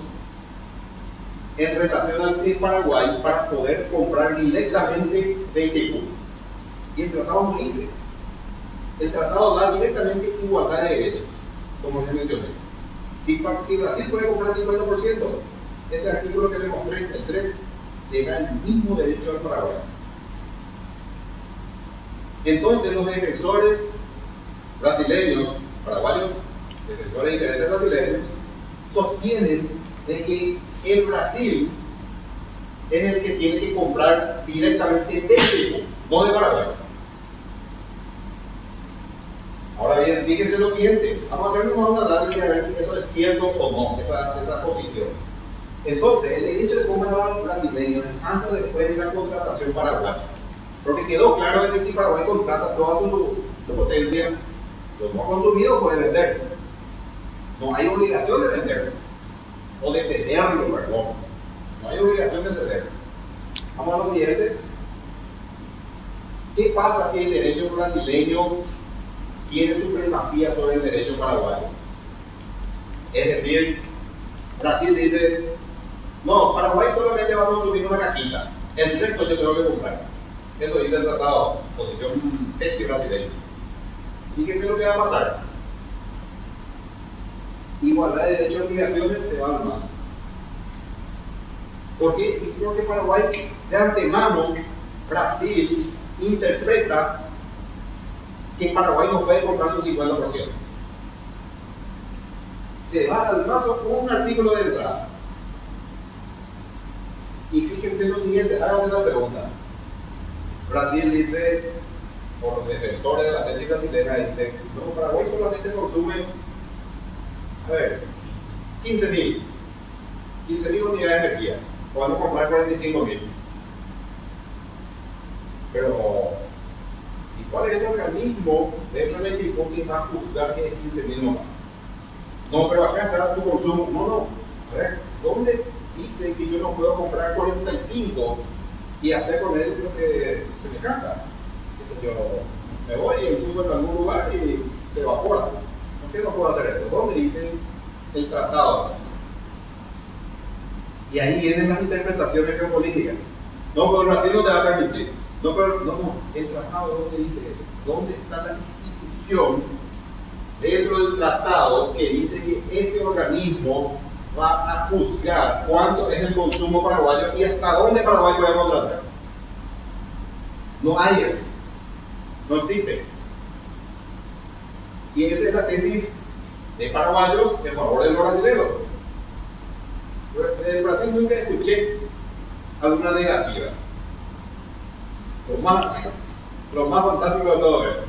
en relación al de Paraguay para poder comprar directamente de Itaipú. Y el tratado no dice eso. El tratado da directamente igualdad de derechos, como les mencioné. Si Brasil puede comprar 50%, ese artículo que les mostré, el 3, le da el mismo derecho al Paraguay. Entonces los defensores brasileños, paraguayos, defensores de intereses brasileños, sostienen de que el Brasil es el que tiene que comprar directamente de Itaipú, no de Paraguay. Ahora bien, fíjense lo siguiente, vamos a hacer un análisis a ver si eso es cierto o no, esa posición. Entonces, el derecho de compra brasileño es antes o después de la contratación paraguaya. Porque quedó claro de que si Paraguay contrata toda su potencia, los no consumidos puede vender. No hay obligación de venderlo. O de cederlo, perdón. No hay obligación de cederlo. Vamos a lo siguiente. ¿Qué pasa si el derecho brasileño tiene supremacía sobre el derecho paraguayo? Es decir, Brasil dice, no, Paraguay solamente va a consumir una cajita, el resto yo tengo que comprar. Eso dice el tratado, posición brasileña. ¿Y qué es lo que va a pasar? Igualdad de derechos y obligaciones se va al mazo. ¿Por qué? Porque Paraguay, de antemano, Brasil interpreta que Paraguay no puede comprar su 50%. Se va al mazo con un artículo de entrada. Y fíjense lo siguiente, háganse la pregunta. Brasil dice, por los defensores de la tesis brasileña, dice, no, Paraguay solamente consume, 15.000 unidades de energía, podemos comprar 45.000. Pero, ¿y cuál es el organismo dentro del equipo que va a juzgar que es 15.000 nomás? No, pero acá está tu consumo. No, a ver, ¿dónde dice que yo no puedo comprar 45 y hacer con él lo que se me canta? Dice, yo me voy y enchupo en algún lugar y se evapora. ¿Por qué no puedo hacer eso? ¿Dónde dice el tratado? Y ahí vienen las interpretaciones geopolíticas. No, pero Brasil no te va a permitir. No, pero no, el tratado, ¿dónde dice eso? ¿Dónde está la institución dentro del tratado que dice que este organismo va a juzgar cuánto es el consumo paraguayo y hasta dónde Paraguay puede contratar? No hay eso. No existe. Y esa es la tesis de paraguayos en favor de los brasileños. En Brasil nunca escuché alguna negativa. Lo más fantástico de todo esto.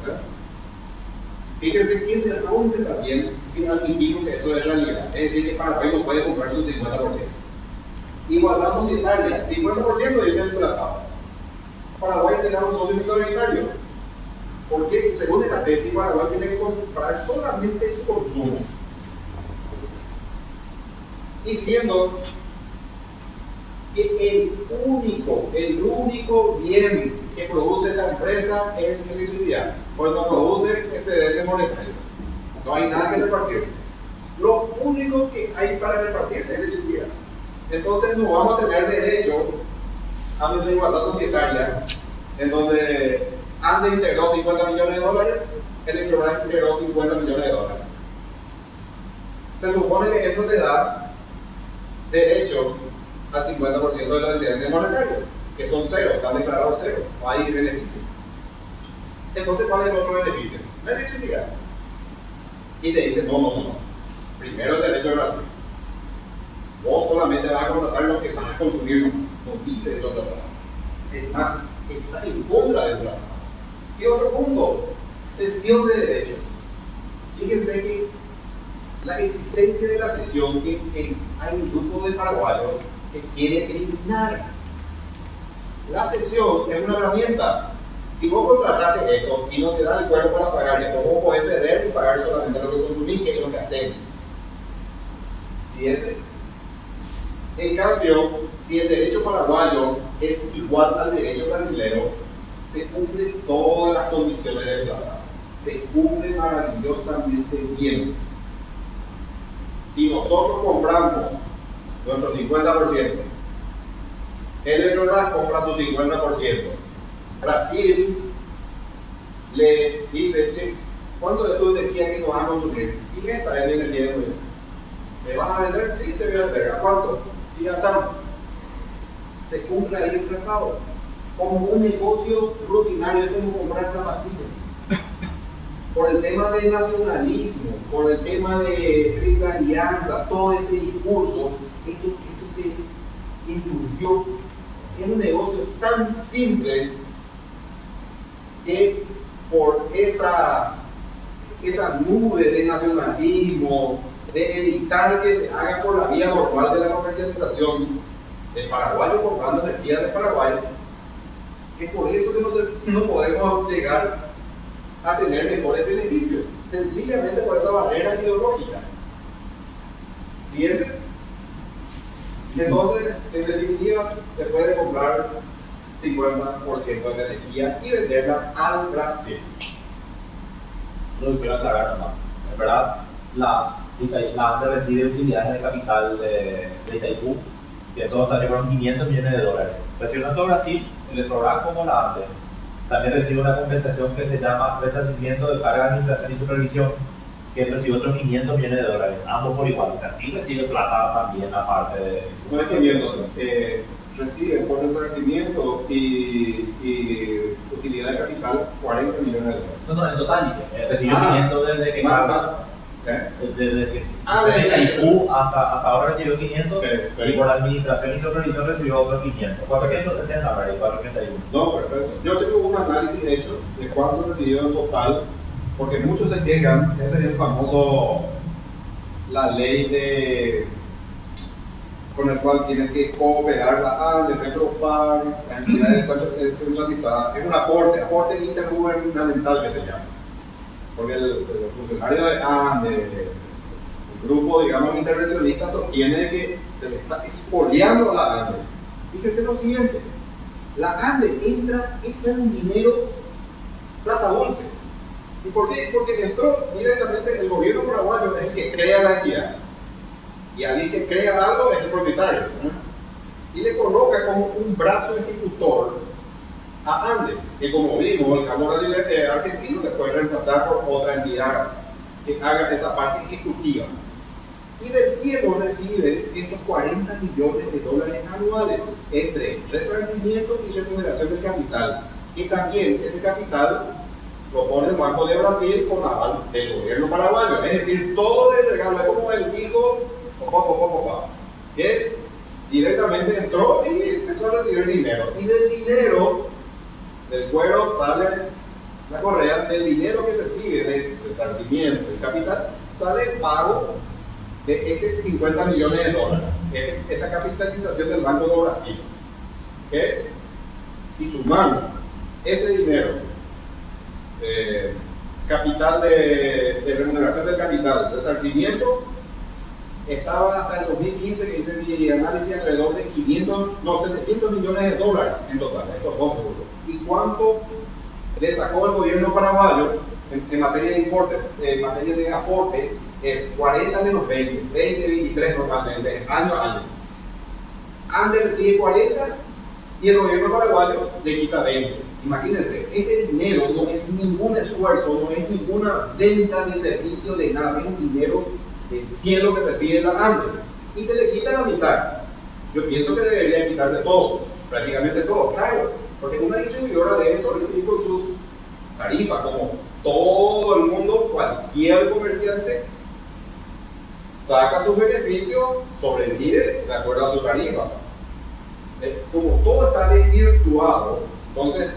Fíjense que se rompe también si admitimos que eso es realidad. Es decir, que Paraguay no puede comprar su 50%. Igualdad societaria, 50% dice el tratado. Paraguay será un socio minoritario, porque según esta tesis, Paraguay tiene que comprar solamente su consumo. Y siendo que el único bien que produce esta empresa es electricidad, pues no produce excedente monetario, no hay nada que repartirse. Lo único que hay para repartirse es electricidad. Entonces no vamos a tener derecho a nuestra igualdad societaria, en donde ANDE integró 50 millones de dólares, Electrobras integró 50 millones de dólares. Se supone que eso te da derecho al 50% de los excedentes monetarios, que son cero, están declarados cero, no hay beneficio. Entonces, ¿cuál es el otro beneficio? La electricidad. Y te dicen, no. Primero el derecho de Brasil. Vos solamente vas a contratar lo que vas a consumir, no dice eso tratado. Es más, está en contra del tratado. Y otro punto, cesión de derechos. Fíjense que la existencia de la cesión, que hay un grupo de paraguayos que quiere eliminar. La cesión es una herramienta. Si vos contrataste esto y no te da el cuerpo para pagar esto, vos podés ceder y pagar solamente lo que consumís, que es lo que hacemos. Siguiente. En cambio, si el derecho paraguayo es igual al derecho brasileño, se cumplen todas las condiciones del tratado. Se cumple maravillosamente bien. Si nosotros compramos nuestro 50%, Electrobras compra su 50%, Brasil le dice, che, ¿cuánto de tu energía que nos vas a consumir? Y esta es la energía de nuevo. ¿Me vas a vender? Sí, te voy a vender. ¿A cuánto? Y ya está. Se cumple ahí el tratado. Como un negocio rutinario, es como comprar zapatillas. Por el tema de nacionalismo, por el tema de triple alianza, todo ese discurso, esto se incluyó en un negocio tan simple que por esa nube de nacionalismo, de evitar que se haga por la vía normal de la comercialización del paraguayo comprando energía del Paraguay, es por eso que no podemos llegar a tener mejores beneficios, sencillamente por esa barrera ideológica. ¿Siguiente? Entonces, en definitiva, se puede comprar 50% de energía y venderla al Brasil. Lo que quiero aclarar nomás, en verdad, la ANDE recibe utilidades de capital de Itaipú, que en todo estaría con 500 millones de dólares. Recibe tanto Brasil, Electrobras como la ANDE. También recibe una compensación que se llama resarcimiento de carga de administración y supervisión, que recibe otros 500 millones de dólares, ambos por igual. O sea, sí recibe plata también, aparte de. No es 500, recibe por resarcimiento y utilidad de capital 40 millones de dólares. No, en total, recibe 500 desde que desde Itaipú hasta ahora recibió 500, y por la administración y supervisión recibió otros 500, 460 ahora y 431. No, perfecto. Yo tengo un análisis hecho de cuánto recibió en total, porque muchos se quejan, ese es el famoso, la ley con el cual tienen que cooperar la ANDE, Petropar, la entidad descentralizada. Es un aporte intergubernamental que se llama. Porque el funcionario de ANDE, el grupo, digamos, intervencionista, sostiene que se le está expoliando a la ANDE. Fíjense lo siguiente, la ANDE entra en dinero plata dulce. ¿Y por qué? Porque entró directamente el gobierno paraguayo, es el que crea la entidad. Y alguien que crea algo es el propietario, ¿no? Y le coloca como un brazo ejecutor a ANDE, que como vimos, el caso argentino le puede reemplazar por otra entidad que haga esa parte ejecutiva. Y del cielo recibe estos 40 millones de dólares anuales entre resarcimiento y remuneración del capital. Y también ese capital lo pone el Banco de Brasil con aval del gobierno paraguayo. Es decir, todo el regalo es como el hijo, que directamente entró y empezó a recibir dinero. Y del dinero, del cuero sale la correa, del dinero que recibe de resarcimiento y capital, sale el pago de 50 millones de dólares. es la capitalización del Banco do Brasil. Que si sumamos ese dinero, capital de remuneración del capital, resarcimiento, estaba hasta el 2015, que hice mi análisis, alrededor de 700 millones de dólares en total, estos dos rubros. ¿Y cuánto le sacó el gobierno paraguayo en materia de importe, en materia de aporte? Es 40 menos 20, 23 normalmente, año a año. Antes recibe 40 y el gobierno paraguayo le quita 20. Imagínense, este dinero no es ningún esfuerzo, no es ninguna venta de servicio de nada, es un dinero del cielo que recibe la ANDE y se le quita la mitad. Yo pienso que debería quitarse todo, prácticamente todo, claro, porque una distribuidora debe sobrevivir con sus tarifas, como todo el mundo, cualquier comerciante saca sus beneficios, sobrevive de acuerdo a su tarifa. Como todo está desvirtuado, entonces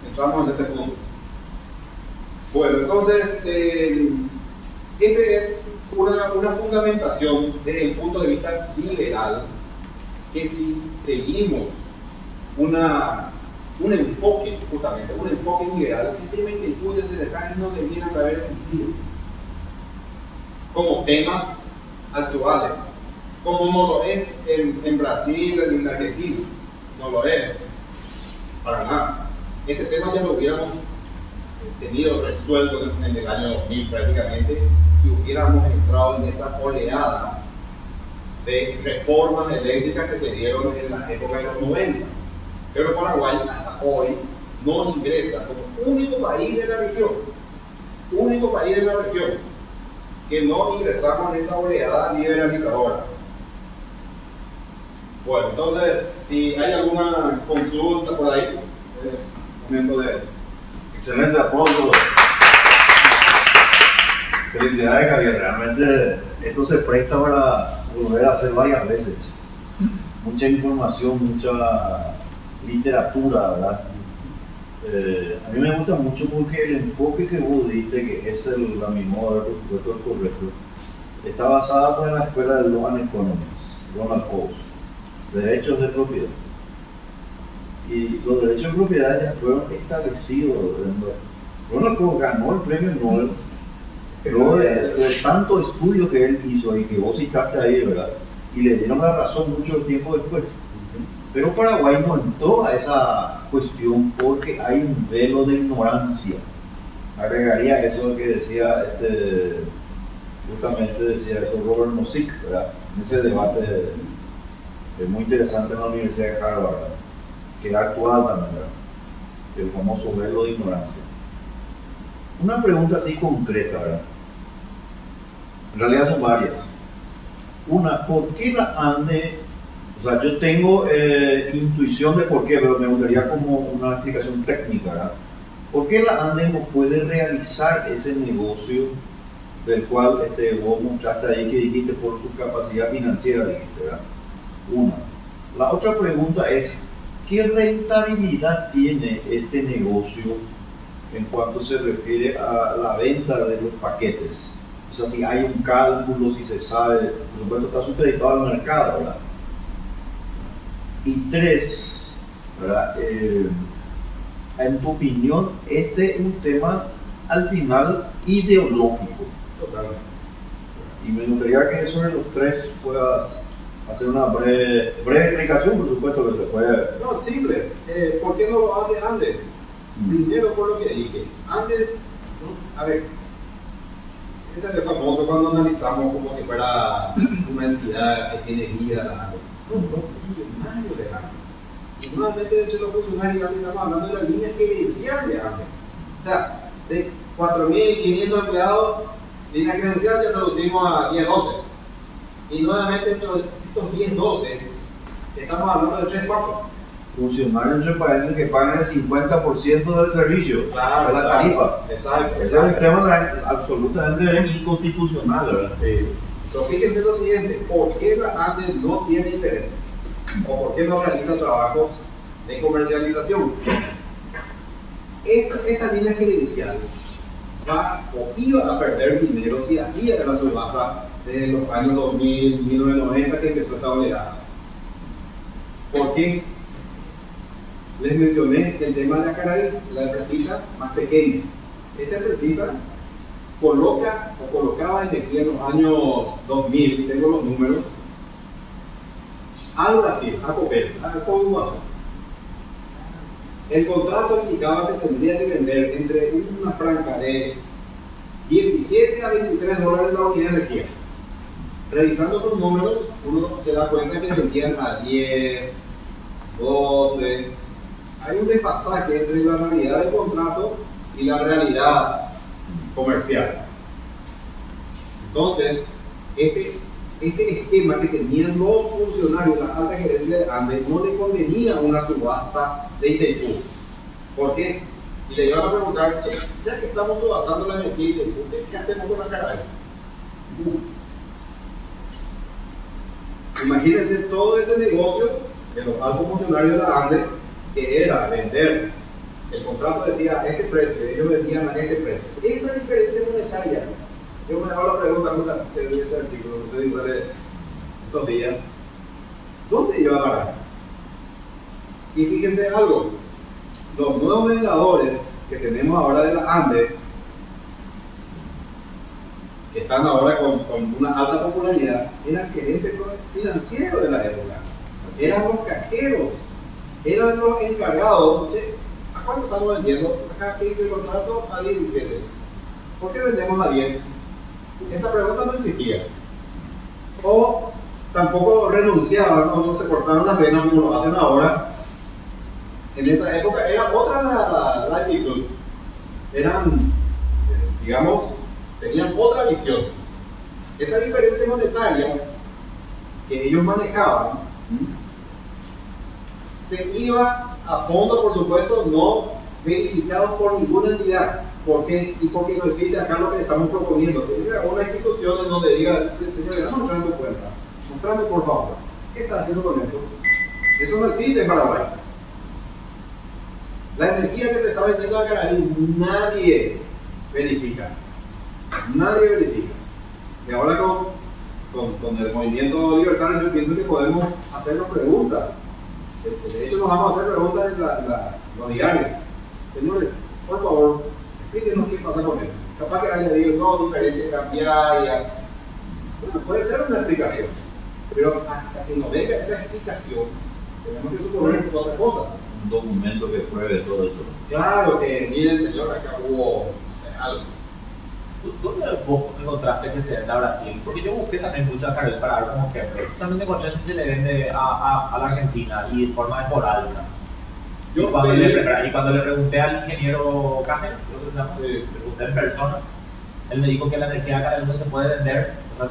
entramos en ese punto. Bueno, entonces, este es una fundamentación desde el punto de vista liberal, que si seguimos un enfoque, justamente, un enfoque liberal, el tema de cuyas secretarias no debieran haber existido como temas actuales, como no lo es en Brasil, en Argentina, no lo es, para nada. Este tema ya lo hubiéramos tenido resuelto en el año 2000 prácticamente, si hubiéramos entrado en esa oleada de reformas eléctricas que se dieron en la época de los 90. Pero Paraguay hasta hoy no ingresa como único país de la región, que no ingresamos en esa oleada liberalizadora. Bueno, entonces, si hay alguna consulta por ahí, es momento de... Excelente apoyo. Felicidades, Javier. Realmente esto se presta para volver a hacer varias veces. Mucha información, mucha literatura, ¿verdad? A mí me gusta mucho porque el enfoque que vos diste, que es a mi modo de ver, por supuesto, el correcto, está basado pues, en la escuela de Law and Economics, Ronald Coase, derechos de propiedad. Y los derechos de propiedad ya fueron establecidos. Ronald Coase ganó el premio Nobel, pero de tanto estudio que él hizo y que vos citaste ahí, ¿verdad? Y le dieron la razón mucho tiempo después. Pero Paraguay no entró a esa cuestión porque hay un velo de ignorancia. Agregaría eso que decía, justamente decía eso Robert Nozick, ¿verdad? En ese debate muy interesante en la Universidad de Harvard, ¿verdad? Que es actual también, ¿verdad? El famoso velo de ignorancia. Una pregunta así concreta, ¿verdad? En realidad son varias. Una, ¿por qué la ANDE? O sea, yo tengo intuición de por qué, pero me gustaría como una explicación técnica, ¿verdad? ¿Por qué la ANDE no puede realizar ese negocio del cual vos mostraste ahí que dijiste por su capacidad financiera, dijiste, ¿verdad? Una. La otra pregunta es, ¿qué rentabilidad tiene este negocio en cuanto se refiere a la venta de los paquetes? O sea, si hay un cálculo, si se sabe, por supuesto está supeditado al mercado, ¿verdad? Y tres, ¿verdad? En tu opinión, este es un tema al final ideológico. Totalmente. Y me gustaría que sobre los tres puedas hacer una breve explicación, por supuesto que se puede. No, simple. ¿Por qué no lo hace Andes? Primero por lo que dije. Andes, a ver, este es famoso cuando analizamos como si fuera una entidad que tiene vida la Andes. No, los funcionarios de Andes. Y nuevamente entre los funcionarios de Andes estamos hablando de la línea credencial de Andes. O sea, de 4.500 empleados, línea credencial ya reducimos a 10-12. Y nuevamente estos 10-12, estamos hablando de 3-4. Funcionarios entre países que pagan el 50% del servicio, claro, de la tarifa. Exacto. Ese es un tema absolutamente inconstitucional, ¿verdad? Sí. Pero fíjense lo siguiente, ¿por qué la ANDE no tiene interés? ¿O por qué no realiza trabajos de comercialización? Esta línea credencial va o iba a perder dinero si hacía la subasta desde los años 2000, 1990 que empezó esta oleada. ¿Por qué? Les mencioné el tema de Acaraí, la empresita más pequeña. Esta empresita colocaba energía en los años 2000, tengo los números, al Brasil, a Copel, al Foz do Iguazú. El contrato indicaba que tendría que vender entre una franja de 17 a 23 dólares la unidad de energía. Revisando sus números, uno se da cuenta que vendían a 10, 12. Hay un desfasaje entre la realidad del contrato y la realidad comercial. Entonces, este esquema que tenían los funcionarios de la alta gerencia de Andes no le convenía una subasta de Itaipú. ¿Por qué? Y le iban a preguntar, che, ya que estamos subastando la energía de Itaipú, ¿qué hacemos con la Acaraí? Imagínense todo ese negocio de los altos funcionarios de la Andes, que era vender. El contrato decía este precio, ellos vendían a este precio. Esa diferencia monetaria, yo me hago la pregunta, que leí este artículo, no sé si sale estos días, ¿dónde iba a parar? Y fíjense algo, los nuevos vendedores que tenemos ahora de la Andes, que están ahora con una alta popularidad, eran gerentes financieros de la época, eran los cajeros, eran los encargados. Che, ¿a cuánto estamos vendiendo? Acá que dice el contrato a 17. ¿Por qué vendemos a 10? Esa pregunta no existía. O tampoco renunciaban o no se cortaban las venas como lo hacen ahora. En esa época era otra la actitud. Eran, digamos, tenían otra visión. Esa diferencia monetaria que ellos manejaban se iba a fondo, por supuesto, no verificado por ninguna entidad. ¿Por qué? Y porque no existe acá lo que estamos proponiendo. Que diga una institución en donde diga, señor, vamos a entrar en cuenta, mostrame por favor, ¿qué está haciendo con esto? Eso no existe en Paraguay. La energía que se está vendiendo a Acaraí, nadie verifica. Nadie verifica. Y ahora con el movimiento libertario yo pienso que podemos hacernos preguntas. De hecho nos vamos a hacer preguntas en los diarios. Señores, por favor, explíquenos qué pasa con esto. Capaz que haya dicho, no, diferencia cambiaria. Bueno, puede ser una explicación. Pero hasta que no venga esa explicación, tenemos que suponer otra cosa. Un documento que pruebe todo eso. Claro que, miren señor, acá hubo, no sé, algo. ¿Dónde vos encontraste que se vende a Brasil? Porque yo busqué también mucho Acaraí para dar como ejemplo. Solamente encontré que se le vende a la Argentina y de forma esporádica. Y cuando le pregunté al ingeniero Cáceres, le pregunté en persona, él me dijo que la energía de Acaraí no se puede vender, o sea,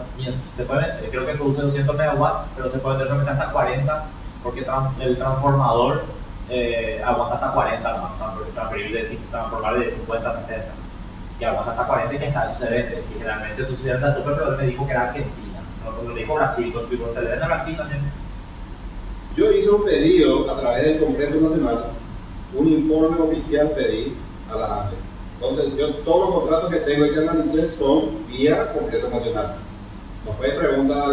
se puede vender, creo que produce 200 megawatts, pero se puede vender solamente hasta 40, porque el transformador aguanta hasta 40, ¿no? Transformar de 50 a 60. Que aguanta hasta 40 y que está, eso se vende. Y generalmente eso se vende a tope, pero él me dijo que era Argentina. No, lo dijo Brasil, pues se le vende a Brasil también. Yo hice un pedido a través del Congreso Nacional, un informe oficial pedí a la ANDE. Entonces, yo todos los contratos que tengo y que analicé son vía Congreso Nacional. No fue pregunta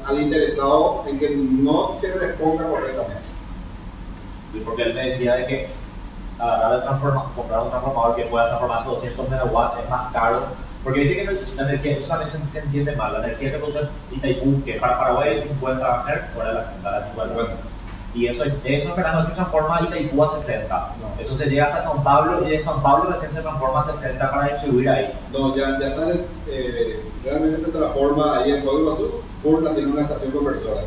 al interesado en que no te responda correctamente. Porque él me decía de que comprar un transformador que pueda transformar esos 200 megawatts es más caro. Porque viste que la energía, eso también se entiende mal. La energía que produce Itaipú, que para Paraguay es 50 Hz, fuera de la 50. Y eso esperando que transforma Itaipú a 60. No. Eso se llega hasta San Pablo y de San Pablo recién se transforma a 60 para distribuir ahí. No, ya sale, realmente se transforma ahí en Foz do Iguazú. Furlan tiene una estación conversora.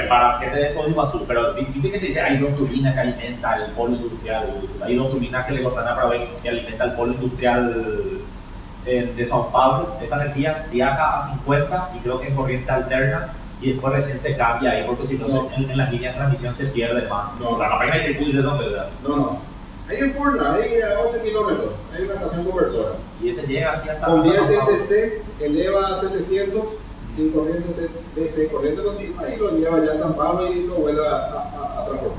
Para gente de Foz do Iguazú, pero viste que se dice hay dos turbinas que alimenta el polo industrial, hay dos turbinas que le cortan a Paraguay que alimenta el polo industrial de San Pablo. Esa energía viaja a 50 y creo que en corriente alterna y después recién se cambia ahí porque si no, en las líneas de transmisión se pierde más. No. O sea, la página de Itaipú dice dónde, ¿verdad? No. Ahí en Furlan, ahí a 8 kilómetros, hay una estación conversora. Y ese llega así hasta. Convierte en DC, eleva a 700 y corriente DC, corriente continua, y lo lleva ya a San Pablo y lo vuelve a transformar.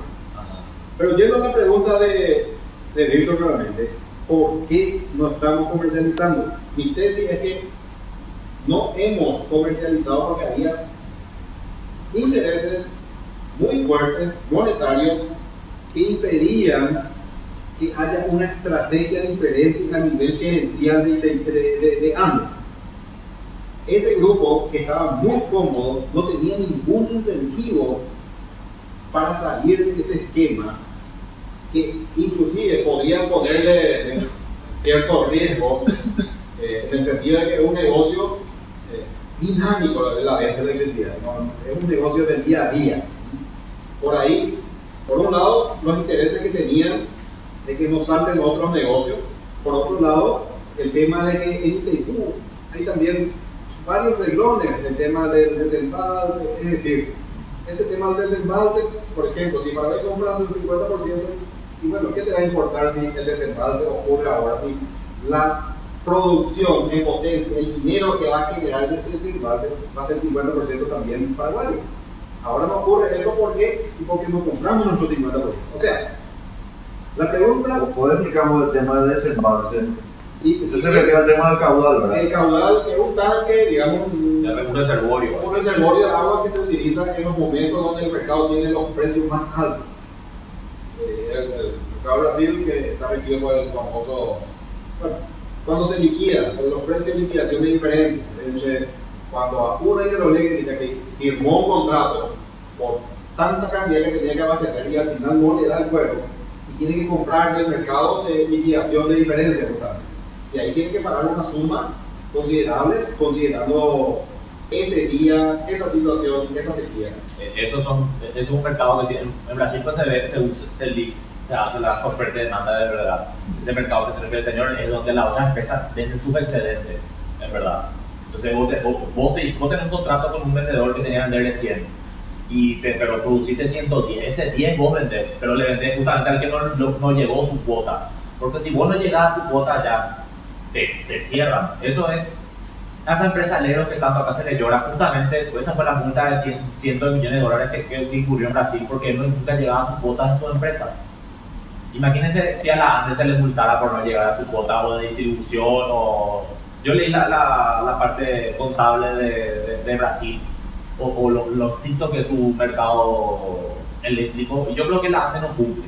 Pero yendo a la pregunta de Víctor nuevamente, ¿por qué no estamos comercializando? Mi tesis es que no hemos comercializado porque había intereses muy fuertes, monetarios, que impedían que haya una estrategia diferente a nivel gerencial de AMLO. Ese grupo, que estaba muy cómodo, no tenía ningún incentivo para salir de ese esquema, que inclusive podrían ponerle cierto riesgo en el sentido de que es un negocio dinámico la venta de electricidad, ¿no? Es un negocio del día a día. Por ahí, por un lado, los intereses que tenían de que no salten otros negocios. Por otro lado, el tema de que en Itaipú hay también varios reglones, el tema del desembalse, es decir, ese tema del desembalse, por ejemplo, si para mí compras un 50%, y bueno, ¿qué te va a importar si el desembalse ocurre ahora? Si la producción en potencia, el dinero que va a generar el desembalse va a ser 50% también paraguayo. Ahora no ocurre eso, ¿por qué? Porque no compramos nuestro 50%. O sea, la pregunta... ¿Puedo explicamos el tema del desembalse? Eso se es refiere al tema del caudal, ¿verdad? el caudal es un tanque, digamos, Un reservorio. un reservorio de agua que se utiliza en los momentos donde el mercado tiene los precios más altos. El mercado de Brasil, que está regido por el famoso, bueno, cuando se liquida, los precios de liquidación de diferencia. Entonces, cuando a una hidroeléctrica que firmó un contrato por tanta cantidad que tenía que abastecer y al final no le da el cuerpo y tiene que comprar del mercado de liquidación de diferencia, y ahí tiene que pagar una suma considerable, considerando ese día, esa situación, esa sequía. Es un mercado que tiene, en Brasil pues se hace la oferta y demanda de verdad. Ese mercado que se refiere el señor es donde las otras empresas venden sus excedentes, en verdad. Entonces vos tenés un contrato con un vendedor que tenía que vender de 100, pero produciste 110, ese 10 vos vendés, pero le vendés justamente al que no llegó su cuota. Porque si vos no llegás a tu cuota ya, te cierran. Eso es hasta empresarios que tanto acá se le llora. Justamente esa fue la multa de cientos de millones de dólares que incurrió en Brasil porque él nunca llegaba a sus cuotas en sus empresas. Imagínense si a la ANDE se le multara por no llegar a su cuota o de distribución o... Yo leí la parte contable de Brasil o los tintos que es su mercado eléctrico, y yo creo que la ANDE no cumple.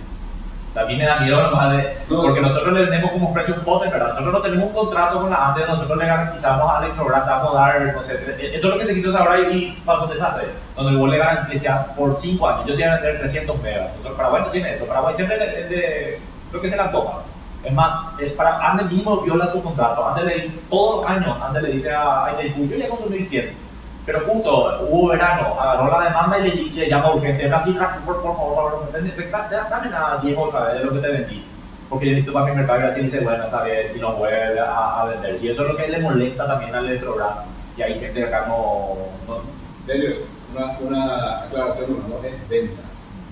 O sea, a mí me da miedo nomás porque nosotros le vendemos como precio un pote, ¿verdad? Nosotros no tenemos un contrato con la ANDE, nosotros le garantizamos a Electrobras, vamos a dar, no sé, eso es lo que se quiso saber y pasó un desastre, donde vos le garantizas por 5 años, yo te voy a vender 300 megas. Entonces, Paraguay no tiene eso, Paraguay siempre creo que se le antoja. Es más, ANDE mismo viola su contrato. ANDE le dice, todos los años, ANDE le dice a Itaipú, yo voy a consumir 100. Pero justo hubo verano, agarró la demanda y le llama urgente. Brasil, por favor, dame nada 10 otra vez de lo que te vendí. Porque yo he visto para mi mercado y Brasil dice, bueno, está bien, y nos vuelve a vender. Y eso es lo que le molesta también al Electrobras. Y hay gente que acá no... Delio, una aclaración, no es venta,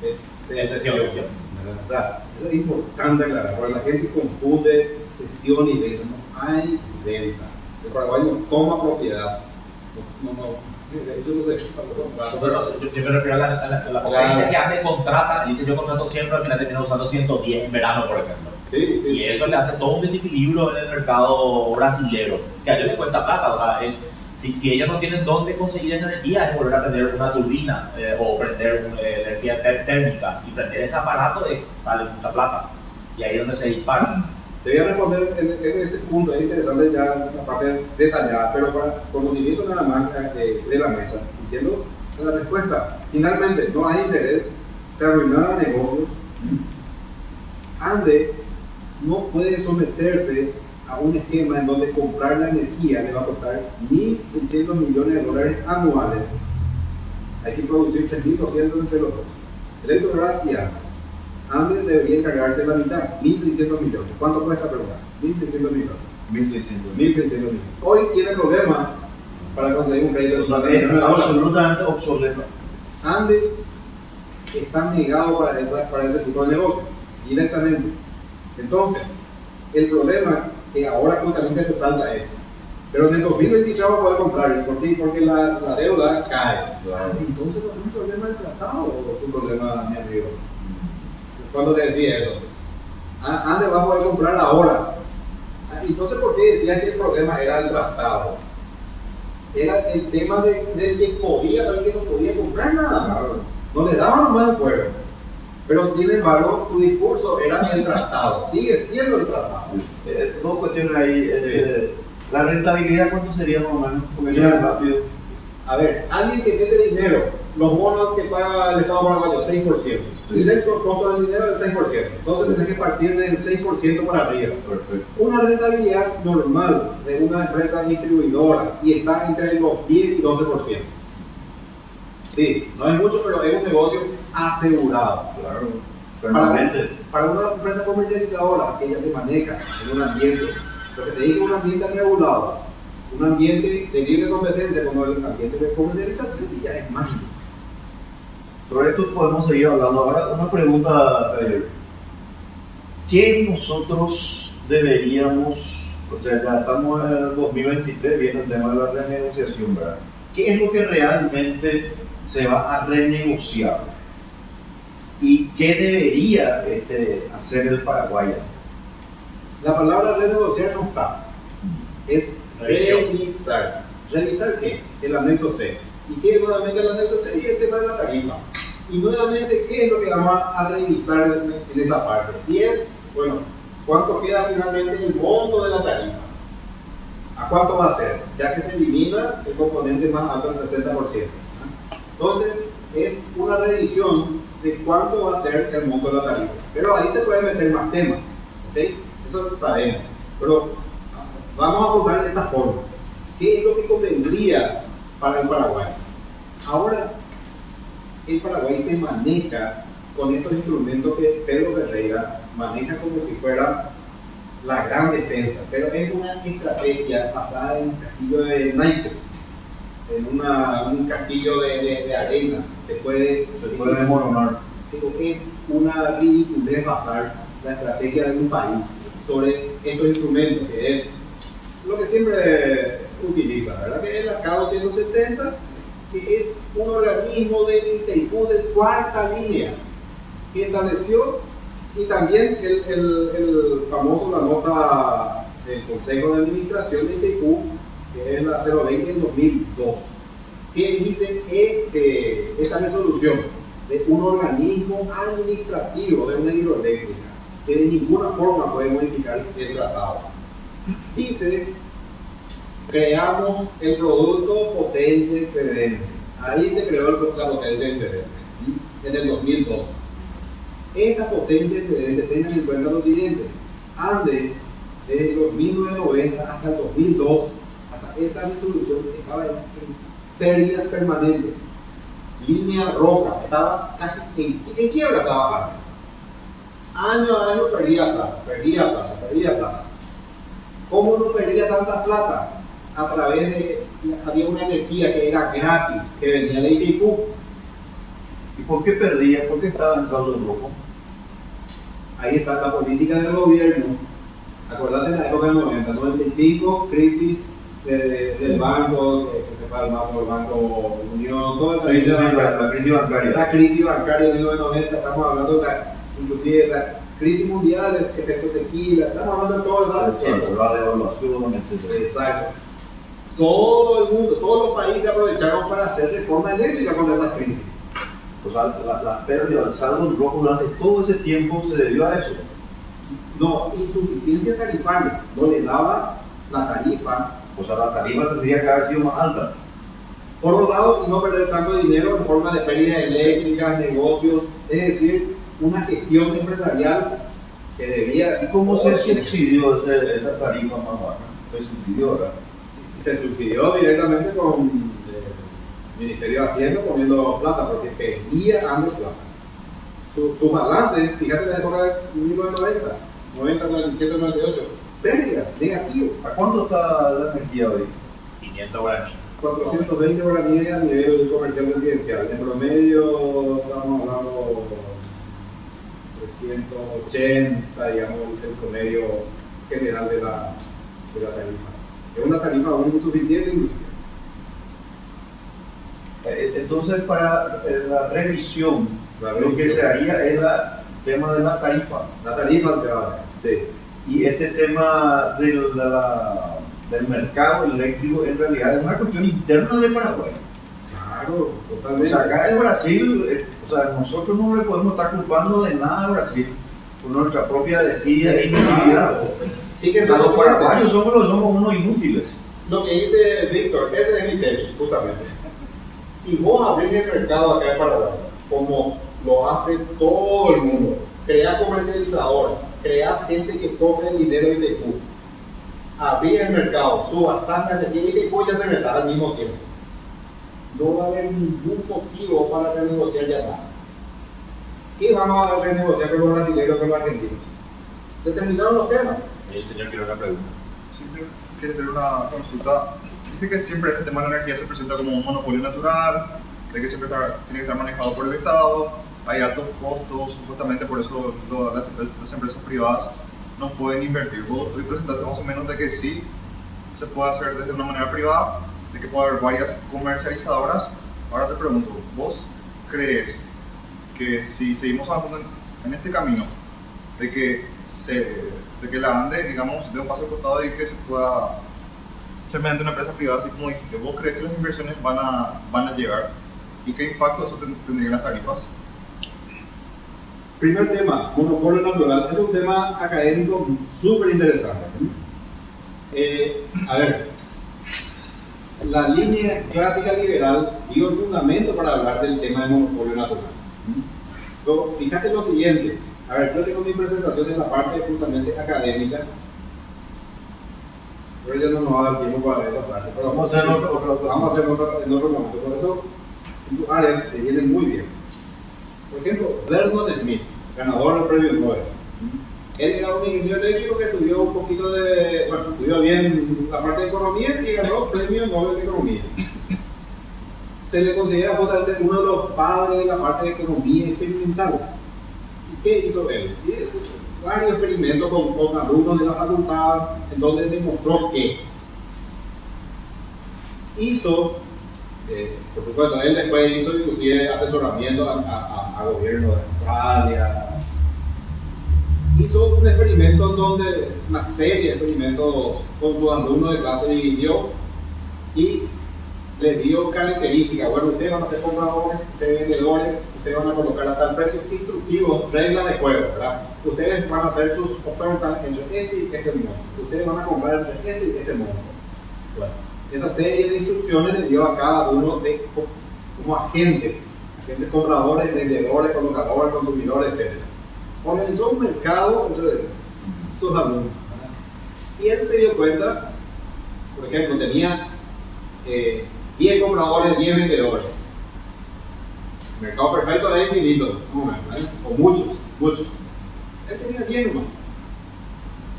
es cesión. O sea, eso es importante aclarar, porque la gente confunde cesión y venta. No hay venta. El Paraguay no toma propiedad. De hecho, no sé. Pero yo me refiero a la porque dice que ANDE contrata, dice yo contrato siempre, al final termina usando 110 en verano, por ejemplo. Sí, y eso le hace todo un desequilibrio en el mercado brasilero, que a ellos les cuesta plata. O sea, si ellos no tienen dónde conseguir esa energía, es volver a prender una turbina o prender energía térmica, y prender ese aparato sale mucha plata, y ahí es donde se dispara. Te voy a responder en ese punto, es interesante ya la parte detallada, pero para conocimiento nada más de la mesa. Entiendo la respuesta. Finalmente, no hay interés, se arruinaron negocios. ANDE no puede someterse a un esquema en donde comprar la energía le va a costar 1.600 millones de dólares anuales. Hay que producir 3.200 entre los dos. Electrobras y ANDE debería encargarse de la mitad, 1.600 millones. ¿Cuánto cuesta preguntar? 1.600 millones. 1.600 millones. Hoy tiene problema para conseguir un crédito. O sea, es absolutamente obsoleto. ANDE está negado para ese tipo de negocio, directamente. Entonces, el problema que ahora justamente resalta es, pero en el 2020 vamos a poder comprar, ¿por qué? Porque la deuda cae. Claro. Entonces, ¿no es un problema del tratado o es un problema, mi amigo? ¿Cuándo te decía eso? Antes vas a poder comprar ahora. Entonces, ¿por qué decía que el problema era el tratado? Era el tema del que podía, del que no podía comprar nada más. No le daban nomás el pueblo. Pero sin embargo, tu discurso era el tratado, sigue siendo el tratado. Dos cuestiones ahí. La rentabilidad, ¿cuánto sería más o menos? Porque Mira, es rápido. A ver, alguien que mete dinero, los bonos que paga el Estado paraguayo, 6%. Y del costo del dinero del 6%. Entonces tenés que partir del 6% para arriba. Perfecto. Una rentabilidad normal de una empresa distribuidora y está entre los 10 y 12%. Sí, no es mucho, pero es un negocio asegurado. Claro. Permanente. Para una empresa comercializadora que ya se maneja en un ambiente, lo que te digo, un ambiente regulado, un ambiente de libre competencia como el ambiente de comercialización, y ya es más. Sobre esto podemos seguir hablando. Ahora, una pregunta. ¿Qué nosotros deberíamos, o sea, ya estamos en el 2023, viene el tema de la renegociación, ¿verdad? ¿Qué es lo que realmente se va a renegociar? ¿Y qué debería hacer el Paraguay? La palabra renegociar no está. Es Revisión. revisar. ¿Revisar qué? El anexo C. ¿Y qué es nuevamente el anexo C? Y el tema de la tarifa. Y nuevamente, ¿qué es lo que vamos a revisar en esa parte? Y es, bueno, ¿cuánto queda finalmente el monto de la tarifa? ¿A cuánto va a ser? Ya que se elimina el componente más alto del 60%. Entonces, es una revisión de cuánto va a ser el monto de la tarifa. Pero ahí se pueden meter más temas, ¿ok? Eso sabemos. Pero vamos a apuntar de esta forma. ¿Qué es lo que convendría para el Paraguay? Ahora, el Paraguay se maneja con estos instrumentos que Pedro Ferreira maneja como si fuera la gran defensa, pero es una estrategia basada en un castillo de naipes, en un castillo de arena. Se puede desmoronar. Pero es una ridiculez basar la estrategia de un país sobre estos instrumentos, que es lo que siempre utiliza, ¿verdad? Que es la CAO 170, que es un organismo de Itaipú de cuarta línea, que estableció, y también el famoso, la nota del Consejo de Administración de Itaipú, que es la 020 del 2002, que dice esta resolución de un organismo administrativo de una hidroeléctrica que de ninguna forma puede modificar el tratado. Dice, creamos el producto potencia excedente. Ahí se creó la potencia excedente, en el 2002. Esta potencia excedente, tengan en cuenta lo siguiente: ande desde los 1990 hasta el 2002, hasta esa resolución estaba en pérdidas permanentes, línea roja, estaba casi en quiebra, estaba año a año perdía plata. ¿Cómo no perdía tanta plata? A través de, había una energía que era gratis, que venía de Itaipú. ¿Y por qué perdía? ¿Por qué estaba en saldo rojo? Ahí está la política del gobierno. Acordate de la época del 90, 95, crisis del banco, que se fue al mazo del Banco Unión, toda esa crisis bancaria. La crisis bancaria. La crisis bancaria de 1990, estamos hablando de inclusive la crisis mundial, el efecto tequila, estamos hablando de todo eso. La devaluación, etc. Exacto. Todo el mundo, todos los países aprovecharon para hacer reforma eléctrica con esas crisis. O sea, la pérdida del saldo rojo durante todo ese tiempo se debió a eso. No, insuficiencia tarifaria, no le daba la tarifa. O sea, la tarifa tendría que haber sido más alta. Por un lado, no perder tanto dinero en forma de pérdidas eléctricas, negocios, es decir, una gestión empresarial que debía... ¿Y cómo se subsidió esa tarifa más baja? Se subsidió, ¿verdad? Se subsidió directamente con el Ministerio de Hacienda poniendo plata, porque perdía ambos plata. Su balance, fíjate en la época de 1990, 90, 97, 98, pérdida, negativo. ¿A cuánto está la energía hoy? 500 guaraníes. 420 guaraníes a nivel comercial residencial. En promedio estamos hablando 380, digamos, el promedio general de la tarifa. Es una tarifa aún insuficiente inclusive. Entonces, para la revisión, lo que se haría es tema de la tarifa. La tarifa se va, sí. Y este tema del mercado eléctrico en realidad es una cuestión interna de Paraguay. Claro, O totalmente. sea, acá en Brasil, nosotros no le podemos estar culpando de nada a Brasil por nuestra propia desidia e inutilidad. Fíjense, Los paraguayos somos unos inútiles. lo que dice Víctor, esa es mi tesis, justamente. Si vos abrís el mercado acá en Paraguay, como lo hace todo el mundo, crear comercializadores, crear gente que coge el dinero de ITQ, abrir el mercado, subastar la energía y ITQ ya se metan al mismo tiempo. No va a haber ningún motivo para renegociar ya nada. ¿Qué vamos a renegociar con los brasileños, con los argentinos? Se terminaron los temas. El señor quiere una pregunta. Siempre quiere tener una consulta. Dice que siempre el tema de la energía se presenta como un monopolio natural, de que siempre tiene que estar manejado por el Estado, hay altos costos, supuestamente por eso las empresas privadas no pueden invertir. Vos hoy presentaste más o menos de que sí se puede hacer desde una manera privada, de que puede haber varias comercializadoras. Ahora te pregunto, ¿vos crees que si seguimos avanzando en este camino, de que la ANDE, digamos, dé un paso al costado y que se pueda ser mediante una empresa privada, así como dijiste, ¿vos crees que las inversiones van a llegar? ¿Y qué impacto eso tendría en las tarifas? Primer tema, monopolio natural, es un tema académico súper interesante. A ver, la línea clásica liberal dio el fundamento para hablar del tema de monopolio natural. Pero fíjate lo siguiente, a ver, yo tengo mi presentación en la parte justamente académica, pero ya no nos va a dar tiempo para esa parte, pero Vamos a hacer vamos a hacer en otro momento, por eso tu área te viene muy bien. Por ejemplo, Vernon Smith, ganador del premio Nobel. Él era un ingeniero eléctrico que estudió un poquito estudió bien la parte de economía y ganó el premio Nobel de Economía. Se le considera justamente uno de los padres de la parte de economía experimental. ¿Y qué hizo él? Varios experimentos con alumnos de la facultad, en donde demostró que hizo, por supuesto, él después hizo inclusive asesoramiento a gobierno de Australia. Hizo un experimento en donde una serie de experimentos con sus alumnos de clase dividió y les dio características. Bueno, ustedes van a ser compradores, ustedes vendedores, ustedes van a colocar a tal precio, instructivos, reglas de juego, ¿verdad? Ustedes van a hacer sus ofertas entre este y este monto. Ustedes van a comprar entre este y este monto. Bueno, esa serie de instrucciones les dio a cada uno como agentes compradores, vendedores, colocadores, consumidores, etc. Organizó un mercado entre sus alumnos. Y él se dio cuenta, por ejemplo, tenía 10 compradores, 10 vendedores. El mercado perfecto es infinito, o muchos. Él tenía 10 nomás.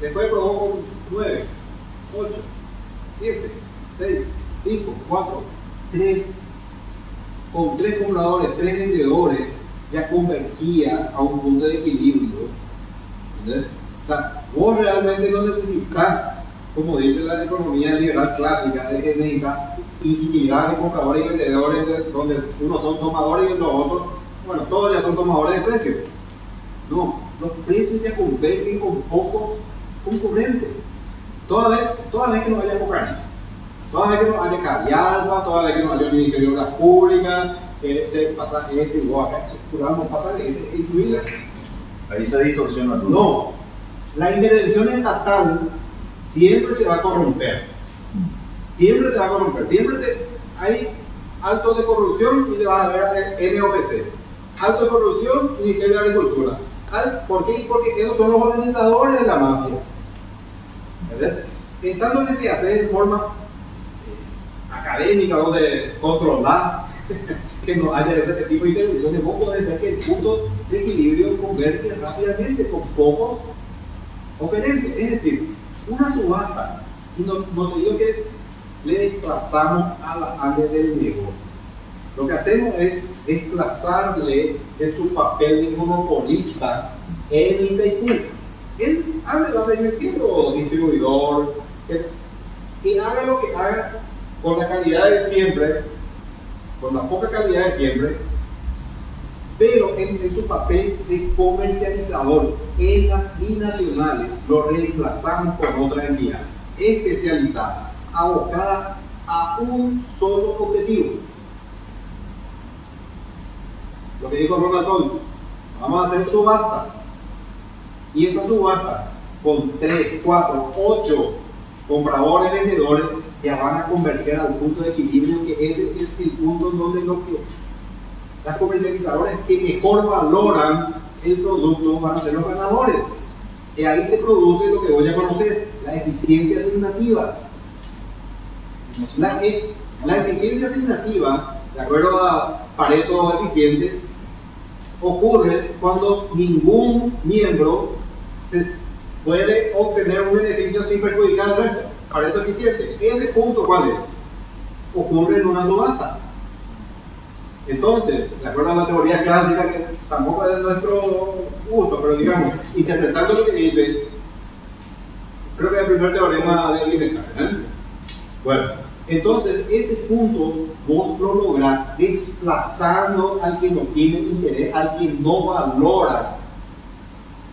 Después probó con 9, 8, 7, 6, 5, 4, 3. Con 3 compradores, 3 vendedores, ya convergía a un punto de equilibrio. ¿Entendés? O sea, vos realmente no necesitas, como dice la economía liberal clásica, de que necesitas infinidad de compradores y vendedores, donde unos son tomadores y los otros, bueno, todos ya son tomadores de precios. No, los precios ya convergen con pocos concurrentes. Toda vez que no haya cocaína, toda vez que no haya Cavialba, toda vez que no haya el Ministerio de Obras Públicas, que pasa este y vos acá, vamos a pasar este, incluirlas. Ahí se distorsiona todo. No, la intervención estatal siempre te va a corromper. Siempre te va a corromper. Hay actos de corrupción y le vas a ver a NOPC. Actos de corrupción, Ministerio de Agricultura. ¿Por qué? Porque esos son los organizadores de la mafia. ¿Verdad? En tanto que se hace de forma académica, donde controlas que no haya ese tipo de intervenciones, vos podés ver que el punto de equilibrio converge rápidamente con pocos oferentes. Es decir, una subasta, y no te digo que le desplazamos a la ANDE del negocio. Lo que hacemos es desplazarle de su papel de monopolista en ITQ. El ANDE va a seguir siendo distribuidor, que haga lo que haga con la calidad de siempre, con la poca calidad de siempre, pero en su papel de comercializador en las binacionales lo reemplazamos por otra entidad especializada, abocada a un solo objetivo. Lo que dijo Ronald Coase, vamos a hacer subastas, y esa subasta con 3, 4, 8 compradores, vendedores, ya van a converger al punto de equilibrio, que ese es el punto en donde las comercializadoras que mejor valoran el producto van a ser los ganadores. Y ahí se produce lo que vos ya conoces, la eficiencia asignativa. La eficiencia asignativa, de acuerdo a Pareto eficiente, ocurre cuando ningún miembro puede obtener un beneficio sin perjudicar al resto. Pareto eficiente. Ese punto, ¿cuál es? Ocurre en una subasta. Entonces, de acuerdo a la teoría clásica, que tampoco es de nuestro gusto, pero digamos, interpretando lo que dice, creo que es el primer teorema de Liebknecht, ¿eh? Bueno, entonces ese punto vos lo lográs desplazando al que no tiene interés, al que no valora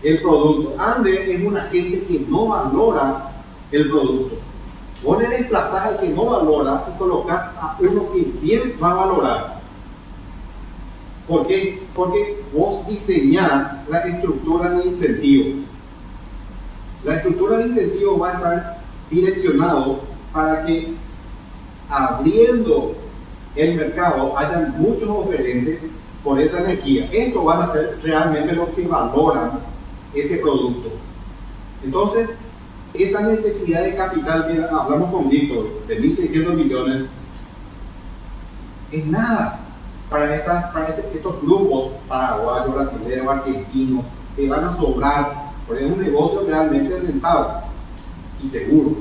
el producto. Ande es una gente que no valora el producto. Vos le desplazás al que no valora y colocás a uno que bien va a valorar. ¿Por qué? Porque vos diseñás la estructura de incentivos. La estructura de incentivos va a estar direccionado para que, abriendo el mercado, haya muchos oferentes por esa energía. Estos van a ser realmente los que valoran ese producto. Entonces, esa necesidad de capital que hablamos con Víctor, de 1.600 millones, es nada para estos grupos paraguayos, brasileños, argentinos, que van a sobrar, porque es un negocio realmente rentable y seguro.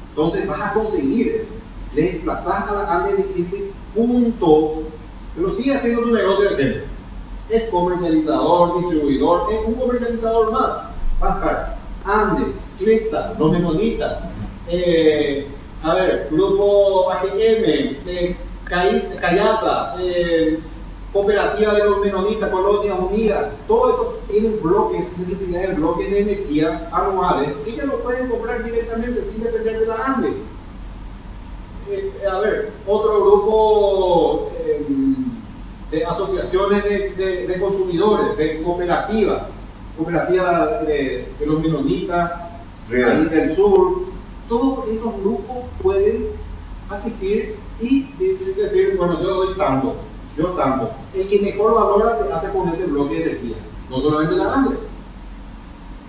Entonces vas a conseguir eso, le desplazás a la ANDE de ese punto, pero sigue haciendo su negocio de siempre. Es comercializador, distribuidor, es un comercializador más. Va a estar ANDE, CLICSA, los menonitas, Grupo AGM, Cayasa, Cooperativa de los Menonitas, Colonias Unidas, todos esos tienen bloques, necesidades de bloques de energía anuales que ya lo pueden comprar directamente sin depender de la ANDE. Otro grupo de asociaciones de consumidores, de cooperativas de los menonitas, ahí del sur, todos esos grupos pueden asistir y decir, bueno, yo doy tanto. El que mejor valora se hace con ese bloque de energía, no solamente la ANDE.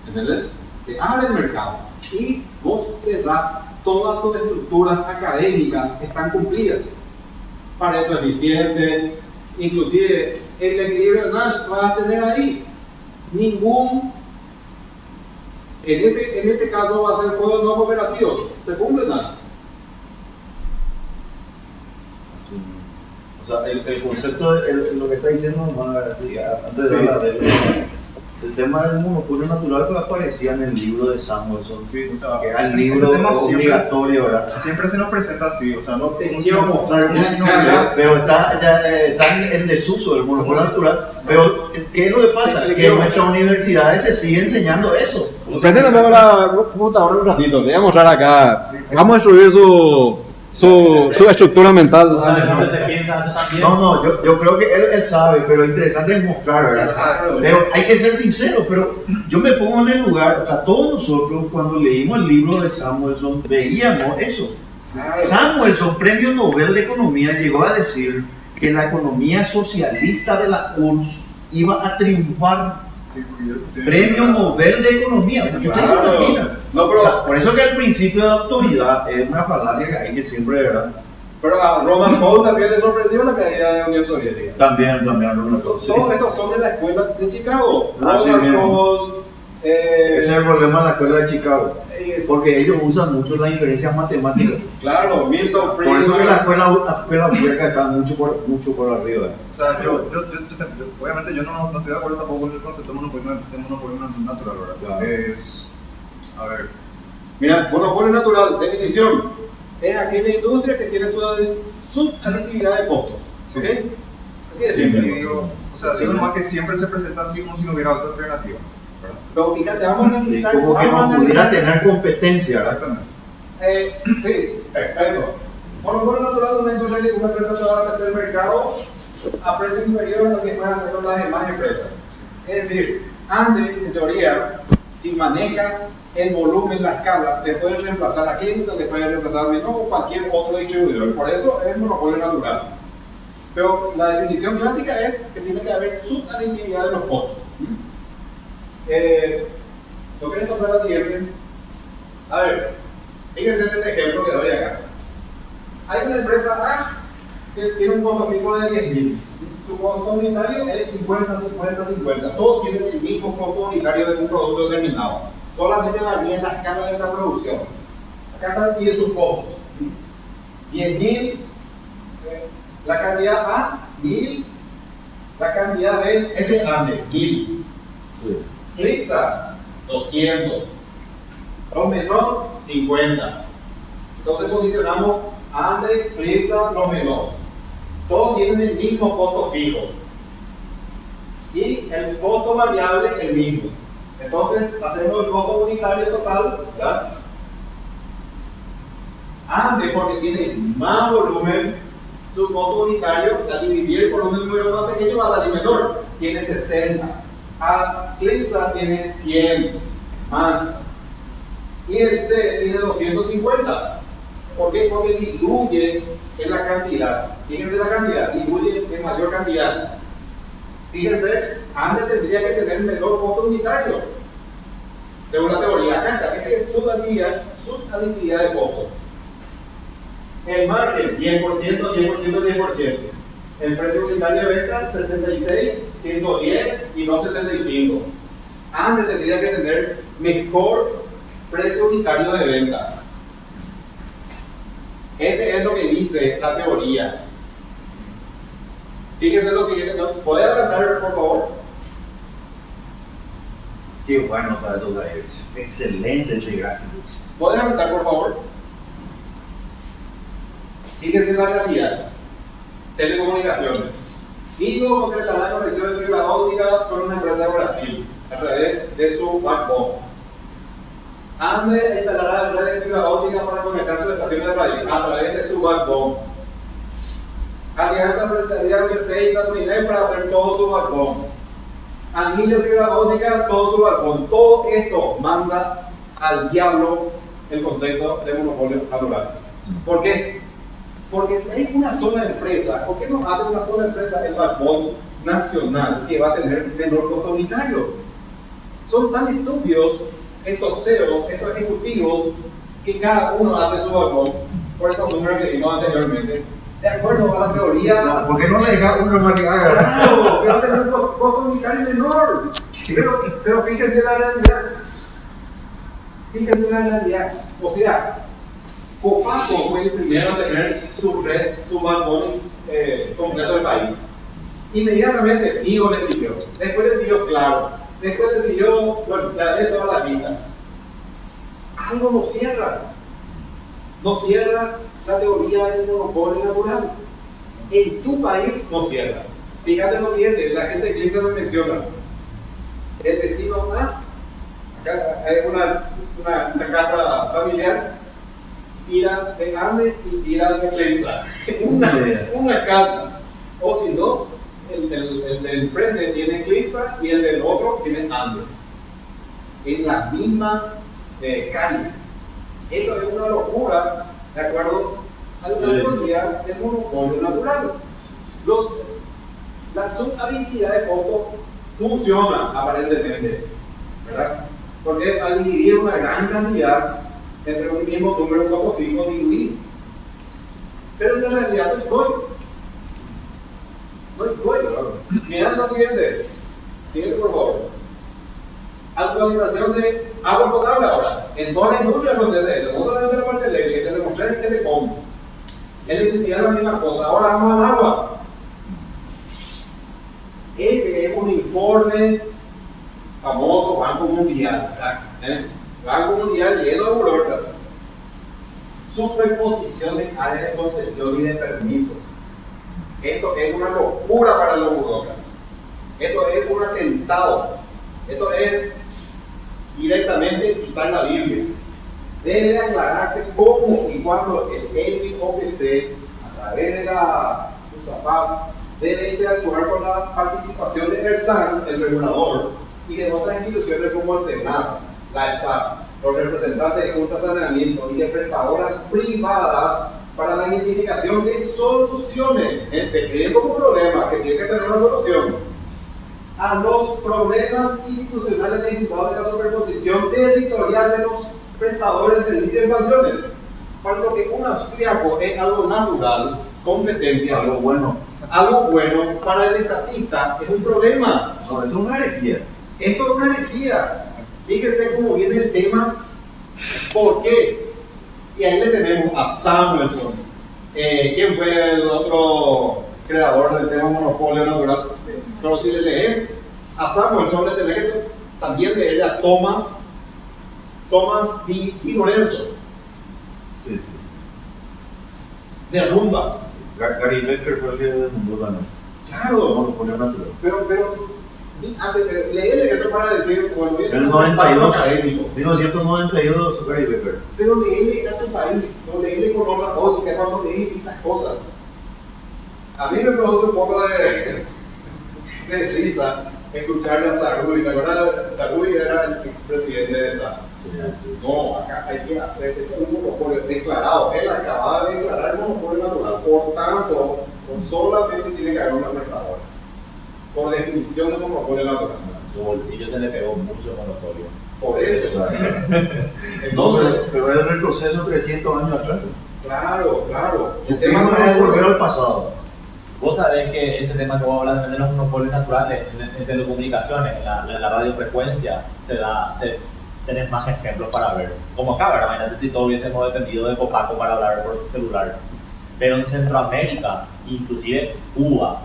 ¿Entendés? Se abre el mercado y vos cerrás todas tus estructuras académicas, están cumplidas. Pareto eficiente, inclusive el equilibrio de Nash va a tener ahí en este caso va a ser juegos no cooperativos, se cumple Nash. O sea, el concepto de lo que está diciendo, antes de hablar el tema del monopolio natural, pues aparecía en el libro de Samuelson, Sí, o sea, que era el libro obligatorio, ¿verdad? Siempre se nos presenta así, o sea, no Te quiero mostrar Pero está en desuso el monopolio natural. Pero, ¿qué es lo que pasa? Que en nuestras universidades se sigue enseñando eso. Préndeme la computadora un ratito, le voy a mostrar acá. Vamos a destruir su estructura mental. Se piensa eso también. No, yo creo que él sabe, pero es interesante es mostrar, ¿verdad? Pero hay que ser sincero, pero yo me pongo en el lugar, o sea, todos nosotros cuando leímos el libro de Samuelson veíamos eso. Samuelson, premio Nobel de Economía, llegó a decir que la economía socialista de la URSS iba a triunfar. Premio Nobel de Economía, porque ustedes se imaginan. No, pero, O sea, por eso que el principio de autoridad es una falacia que hay que siempre, ¿verdad? pero a Roman Paul también le sorprendió la caída de la Unión Soviética. También, no. Todos estos son de la escuela de Chicago. Así Roman mismo. Paul, Ese es el problema de la escuela de Chicago, porque ellos usan mucho las inferencias matemáticas. claro, Milton Por eso que Friedman. la escuela austríaca está mucho por arriba. O sea, yo obviamente yo no estoy de acuerdo tampoco con el concepto de monopolio natural, ¿verdad? Claro. Es, a ver, Mira, monopolio natural, definición, es aquella industria que tiene su aditividad de costos. Sí. ¿Ok? Así de y simple. digo, O sea, digo nomás que siempre se presenta así como si no hubiera otra alternativa. ¿Verdad? Pero fíjate, vamos a Sí, analizar. como que vamos a no pudiera analizar. tener competencia. Exactamente. Sí, perfecto. Monopolio natural es una industria que una empresa te va a abastecer el mercado a precio inferior a lo que pueden hacer las demás empresas. Es decir, antes, en teoría, si maneja el volumen, la escala, le puedes reemplazar a Clemson, le puedes reemplazar a Menor o cualquier otro distribuidor. Por eso es monopolio natural. Pero la definición clásica es que tiene que haber subaditividad de los costos. ¿Lo quieres pasar a la siguiente? A ver, fíjense en este ejemplo que doy acá. Hay una empresa A que tiene un costo fijo de 10.000. Su costo unitario es 50, 50, 50. Todos tienen el mismo costo unitario de un producto determinado. Solamente varía en la escala de la producción. Acá están aquí sus costos. 10.000, la cantidad A, 1.000. La cantidad B, este es Ande, 1.000. Clixa, 200. Los menor, 50. Entonces posicionamos Ande, Clixa, los menores. Todos tienen el mismo costo fijo. Y el costo variable el mismo. Entonces hacemos el costo unitario total, ¿verdad? Ande, porque tiene más volumen, su costo unitario, al dividir por un número más pequeño va a salir menor. Tiene 60. A Clixa tiene 100 más. Y el C tiene 250. ¿Por qué? Porque diluye en la cantidad. Fíjense la cantidad, diluye en mayor cantidad. Fíjense, antes tendría que tener menor costo unitario. Según la teoría, acá está, este es subaditividad de costos. El margen, 10%, 10%, 10%. El precio unitario de venta, 66, 110 y no 75. Antes tendría que tener mejor precio unitario de venta. Este es lo que dice la teoría. Fíjense lo siguiente, ¿puede adelantar por favor? Qué bueno para tu Gaels. Excelente ese gráfico. ¿Puede adelantar por favor? Fíjense la realidad. Telecomunicaciones. Vigo concretará la conexión de fibra óptica con una empresa de Brasil a través de su backbone. Ande instalará la red de fibra óptica para conectar sus estaciones de radio a través de su backbone. Alianza Empresarial que y Saturninel para hacer todo su backbone. Anillo fibra óptica, todo su backbone. Todo esto manda al diablo el concepto de monopolio natural. ¿Por qué? Porque si hay una sola empresa, ¿por qué no hace una sola empresa el backbone nacional que va a tener menor costo unitario? Son tan estúpidos estos CEOs, estos ejecutivos, que cada uno hace su backbone por esos números que vimos anteriormente. De acuerdo a la teoría. ¿Por qué no le dejas uno más que haga? Claro, que va a tener un costo unitario menor. Pero fíjense la realidad. Fíjense la realidad. O sea, Copaco fue el primero a tener su red, su backbone completo del país. Inmediatamente Tigo le siguió. Después le siguió Claro. Después le siguió, bueno, ya de toda la lista. Algo nos cierra. Nos cierra la teoría del monopolio natural. En tu país nos cierra. Fíjate lo siguiente, la gente de Clixa me menciona. El vecino A, acá hay una casa familiar, tira de Ande y tira de Clixa. Una casa. O si no, el del frente tiene Clixa y el del otro tiene Ande. En la misma calle. Esto es una locura, de acuerdo a la teoría del monopolio natural. La subaditividad de costo funciona aparentemente, ¿verdad? Porque al dividir una gran cantidad entre un mismo número de costos fijos diluís. Pero en la realidad no hay cuello. Mirad la siguiente. Siguiente, por favor. Actualización de agua potable ahora. En toda la industria acontece esto. No solamente la parte eléctrica, te demostré el telecom. Electricidad es la misma cosa. Ahora vamos al agua. Este es un informe famoso Banco Mundial. Banco Mundial lleno de burócratas. Superposición de áreas de concesión y de permisos. Esto es una locura para los burócratas. Esto es un atentado. Esto es directamente pisar la Biblia. Debe aclararse cómo y cuándo el EIOPC, a través de la USAPAS, debe interactuar con la participación de ERSAN, el regulador, y de otras instituciones como el SENASA, la ESAP, los representantes de juntas de saneamiento y de prestadoras privadas para la identificación de soluciones. Gente, creen como un problema que tiene que tener una solución a los problemas institucionales derivados de la superposición territorial de los prestadores de servicios de pensiones. Para lo que un austriaco es algo natural, competencia, Algo bueno. algo bueno, para el estatista es un problema. No, esto es una herejía. Esto es una energía. Fíjense cómo viene el tema. ¿Por qué? Y ahí le tenemos a Samuelson. ¿Quién fue el otro creador del tema monopolio natural? Pero si le lees a Samuelson, le tenés que también leerle a Thomas Di Lorenzo, Sí, sí. de Rumba. Gary Becker fue el que desmontó también. Claro, Monopolio natural. pero léele eso para decir, bueno, En el 92, académico. 1992, Gary Becker. Pero léele a tu país, no léele con otra óptica cuando lees estas cosas. A mí me produce un poco de risa escucharle a Sarruy. ¿Te acuerdas? Sarruy era el expresidente de esa. No, acá hay que hacer un monopolio declarado. Él acaba de declarar el monopolio natural. Por tanto, solamente tiene que haber una prestadora. Por definición de monopolio natural. Su bolsillo se le pegó mucho monopolio. Por eso. Entonces, pero es el retroceso 300 años atrás. Claro. El tema no es volver al pasado. Vos sabés que ese tema que vos hablas de los monopolios naturales en telecomunicaciones, en la radiofrecuencia, tenés más ejemplos para ver. Como acá, ¿verdad? Imagínate si todos hubiésemos dependido de Copaco para hablar por celular. Pero en Centroamérica, inclusive Cuba,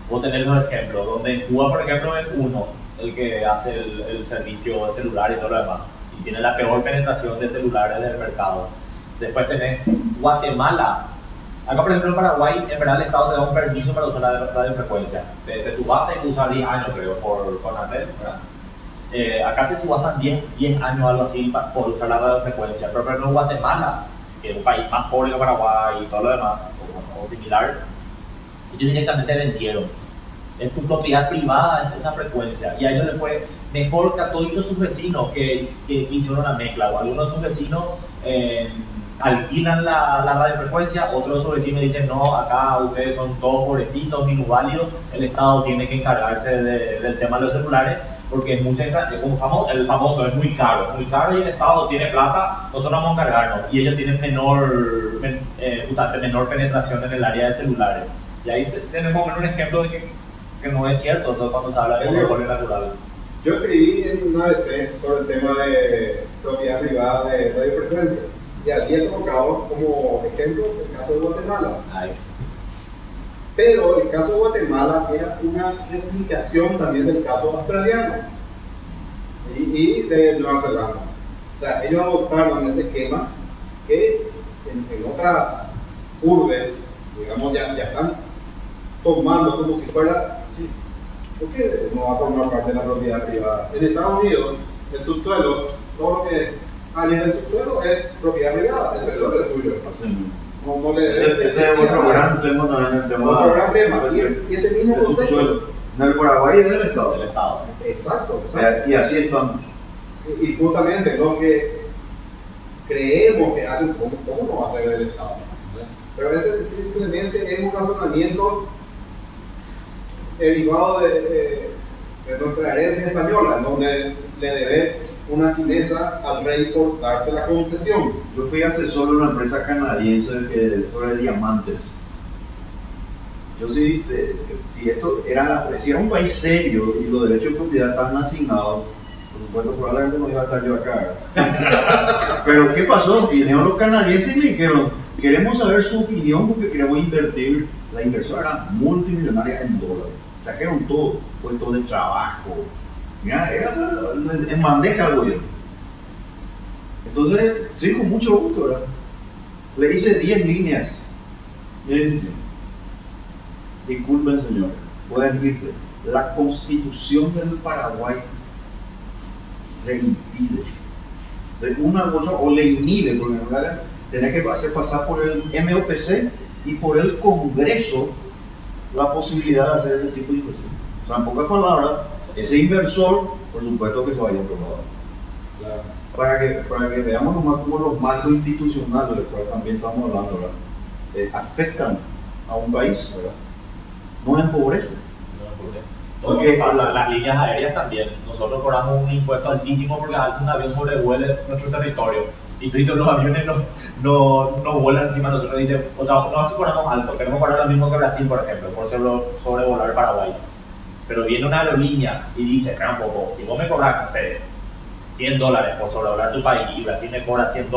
vos tenés los ejemplos, donde en Cuba, por ejemplo, es uno el que hace el servicio de celular y todo lo demás, y tiene la peor penetración de celulares del mercado. Después tenés Guatemala. Acá, por ejemplo, en Paraguay, en verdad el Estado te da un permiso para usar la radiofrecuencia. Te subasta y te usa 10 años, creo, con la red, ¿verdad? Acá te subastan 10 años o algo así por usar la radiofrecuencia. Pero por ejemplo, en Guatemala, que es un país más pobre que Paraguay y todo lo demás, o similar, ellos directamente vendieron. Es tu propiedad privada esa frecuencia. Y a ellos les fue mejor que a todos sus vecinos que hicieron una mezcla. O algunos de sus vecinos alquilan la radiofrecuencia, otros de sus vecinos dicen no, acá ustedes son todos pobrecitos, minusválidos, el Estado tiene que encargarse del tema de los celulares, porque el famoso es muy caro y el Estado tiene plata, nosotros vamos a encargarnos, y ellos tienen menor penetración en el área de celulares. Y ahí tenemos un ejemplo de que no es cierto eso cuando se habla de monopolio natural. Yo escribí en un ABC sobre el tema de propiedad privada de radiofrecuencias y había colocado como ejemplo el caso de Guatemala. Ay. Pero el caso de Guatemala era una replicación también del caso australiano y de Nueva Zelanda. O sea, ellos adoptaron ese esquema que en otras urbes, digamos, ya están tomando como si fuera, sí, ¿por qué no va a formar parte de la propiedad privada? En Estados Unidos, el subsuelo, todo lo que es áreas del subsuelo es propiedad privada, el petróleo es tuyo. Ese es otro gran tema también, el tema. Otro gran tema, y ese mismo concepto. En el Paraguay es del Estado. Del Estado. Exacto. Y así estamos. Y justamente lo que creemos que hacen, ¿cómo no va a ser el Estado? Pero ese simplemente es un razonamiento derivado de nuestra herencia española, en donde le debes una fineza al rey por darte la concesión. Yo fui asesor de una empresa canadiense sobre diamantes. Yo sí, si era un país serio y los derechos de propiedad estaban asignados, por supuesto probablemente no iba a estar yo acá. Pero ¿qué pasó? Vinieron los canadienses y me dijeron, queremos saber su opinión porque queremos invertir. La inversión era multimillonaria en dólares. Trajeron todo, puestos de trabajo. Mira, era en bandeja al gobierno. Entonces, sí, con mucho gusto, ¿verdad? Le hice 10 líneas. Y él dice, disculpen, señor, pueden irse. La Constitución del Paraguay le impide, de una u otra, o le inhibe, porque en realidad tiene que hacer pasar por el MOPC y por el Congreso la posibilidad de hacer ese tipo de inversión. O sea, en pocas palabras, ese inversor, por supuesto que se vaya a otro lado. Claro. Para que veamos nomás cómo los marcos institucionales, del cual también estamos hablando, ¿verdad? Afectan a un país, ¿verdad? No empobrecen. Todo lo que pasa, las líneas aéreas también. Nosotros cobramos un impuesto altísimo porque un avión sobrevuele nuestro territorio y todos los aviones no vuelan encima de nosotros. Dicen, o sea, no es que cobramos alto, queremos cobrar lo mismo que Brasil, por ejemplo, por sobrevolar Paraguay. Pero viene una aerolínea y dice, un poco, si vos me cobras, no sé, $100 por sobrevolar tu país y Brasil me cobra $100,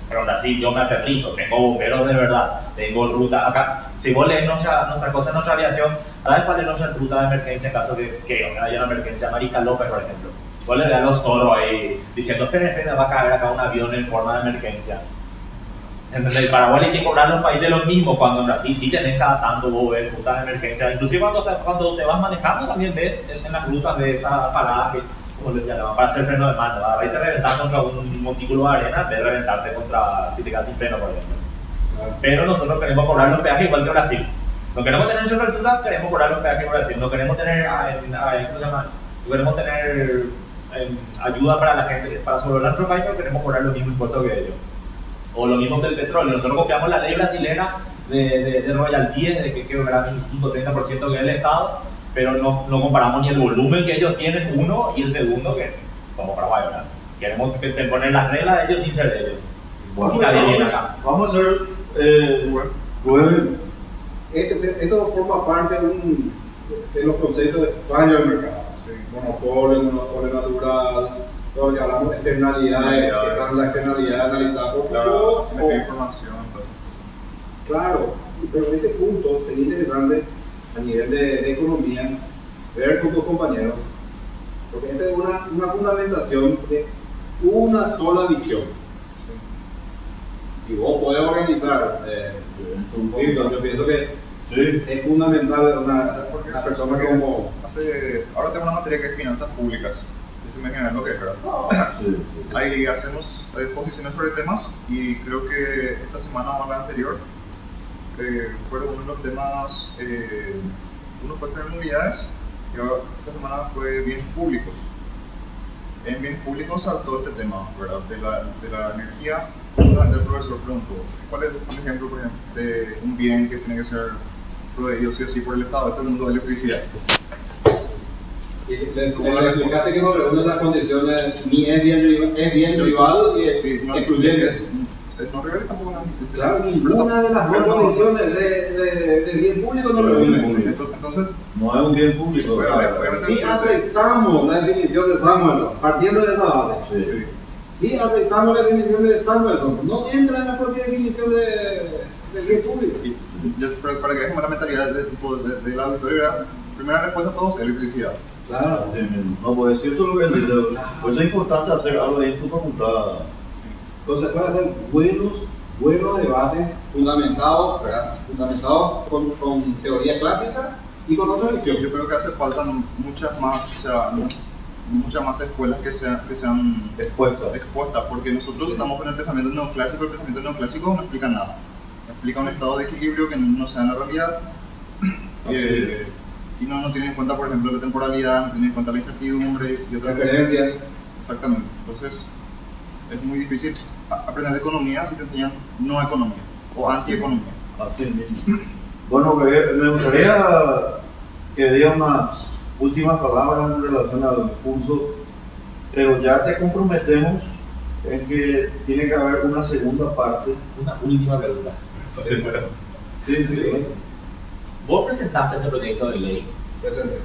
pero en Brasil yo me aterrizo, tengo bomberos de verdad, tengo ruta acá. Si vos lees nuestra cosa en nuestra aviación, ¿sabes cuál es nuestra ruta de emergencia en caso de que haya una emergencia? Marica López, por ejemplo. Vos le ves a los zorros ahí diciendo, espera, va a caer acá un avión en forma de emergencia. En el Paraguay hay que cobrar a los países lo mismo, cuando en Brasil sí tenés cada tanto vos ves rutas de emergencia. Inclusive cuando te vas manejando también ves en las rutas de esa parada que, como les llaman, para hacer freno de mano. Ahí te reventar contra un montículo de arena, en vez de reventarte contra, si te quedas sin freno, por ejemplo. Pero nosotros queremos cobrar los peajes igual que Brasil. No queremos tener infraestructura, queremos cobrar los peajes igual que Brasil. No queremos tener, ¿cómo se llama? No queremos tener ayuda para la gente, para sobrevolar nuestro país, pero queremos cobrar los mismos impuestos que ellos. O lo mismo que el petróleo. Nosotros copiamos la ley brasilera de royalties, de que creo que era 25-30% que es el Estado, pero no comparamos ni el volumen que ellos tienen, uno, y el segundo, que como Paraguay, ¿verdad? Queremos poner las reglas de ellos sin ser de ellos. Bueno, Y nadie viene acá. vamos a hacer, Esto forma parte de los conceptos de fallo de mercado. Sí. Monopolio natural, todo lo que hablamos de externalidades, que están las externalidades analizadas por Claro, todos. se me pide información, todas esas Claro, pero en este punto sería interesante a nivel de economía ver con tus compañeros, porque esta es una fundamentación de una sola visión. cosas. Si vos podés organizar tu proyecto, yo pienso que sí, es fundamental una persona como... Ahora tengo una materia que es finanzas públicas. Eso me genera lo que es, ¿verdad? sí. Ahí hacemos exposiciones sobre temas y creo que esta semana o la anterior fueron uno de los temas, uno fue terminalidades y ahora esta semana fue bienes públicos. En bienes públicos saltó este tema, ¿verdad? De la energía. Justamente el profesor preguntó, ¿cuál es un ejemplo, por ejemplo, de un bien que tiene que ser proveído sí o sí por el Estado? Este es el mundo de electricidad. Como le explicaste que no reúne las condiciones, ni es bien rival y es Sí, no, excluyente. no rival tampoco. Claro, ninguna de las dos condiciones de bien público no reúne. Entonces, No es un bien público. Bueno, ¿sabes? bueno, Si aceptamos la definición de Samuelson, partiendo de esa base, Sí. si aceptamos la definición de Samuelson, no entra en la propia definición de bien público. para que veamos la mentalidad de la auditoría, ¿verdad? Primera respuesta a todos, electricidad. Claro. Así mismo. No, pues es cierto lo que él dice. Por eso es importante hacer algo ahí en tu facultad. Entonces puede hacer buenos debates fundamentados, ¿verdad? Fundamentados con teoría clásica y con otra visión. Yo creo que hace falta muchas más, o sea, muchas más escuelas que sean expuestas, porque nosotros estamos con el pensamiento neoclásico. El pensamiento neoclásico no explica nada. Explica un estado de equilibrio que no se da en la realidad. Y no tiene en cuenta, por ejemplo, la temporalidad, no tiene en cuenta la incertidumbre y otras Referencia. Exactamente. Entonces, es muy difícil aprender economía si te enseñan no economía o antieconomía. Así mismo. Bueno, me gustaría que diga unas últimas palabras en relación al curso, pero ya te comprometemos en que tiene que haber una segunda parte. Una última pregunta. Sí. Vos presentaste ese proyecto de ley Presente.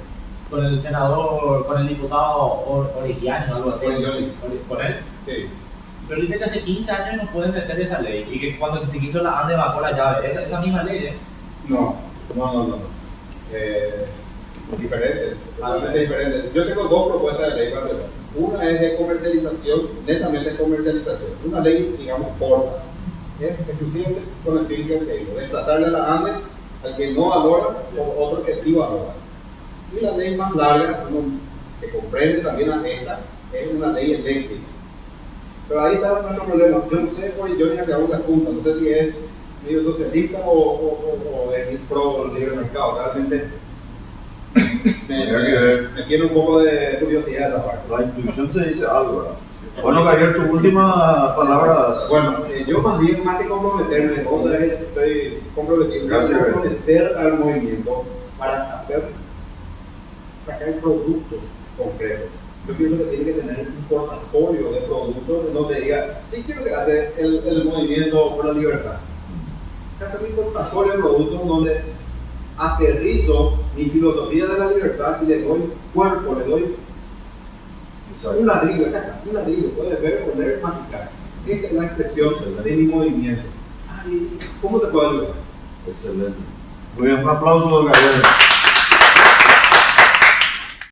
con el senador, con el diputado Orellana o algo así. ¿Con él? Sí. Pero dice que hace 15 años no pueden meter esa ley y que cuando se quiso la ANDE bajó la llave. Esa misma ley, ¿eh? No. Diferente, totalmente diferente. Yo tengo dos propuestas de ley para empezar. Una es de comercialización, netamente comercialización. Una ley, digamos, corta. Es exclusivamente con el fin que te digo, desplazarle a la ANDE al que no valora o otro que sí valora. Y la ley más larga, que comprende también a esta, es una ley eléctrica. Pero ahí está nuestro problema. Yo no sé, yo ni hacia dónde apunta, no sé si es medio socialista o es pro libre mercado. Realmente me tiene un poco de curiosidad esa parte. La intuición te dice algo, ¿verdad? Bueno, Javier, tus últimas palabras. Bueno, yo más bien, más que comprometerme, o sea, que estoy comprometido, Gracias, quiero comprometer al movimiento para sacar productos concretos. Yo pienso que tiene que tener un portafolio de productos en donde diga, sí, quiero que hace el movimiento por la libertad. Acá está mi portafolio de productos donde aterrizo mi filosofía de la libertad y le doy cuerpo, le doy un ladrillo, acá está, un ladrillo, puedes ver, oler, masticar. Esta es la expresión de mi movimiento. Ay, ¿cómo te puedo ayudar? Excelente. Muy bien, un aplauso, Gabriel.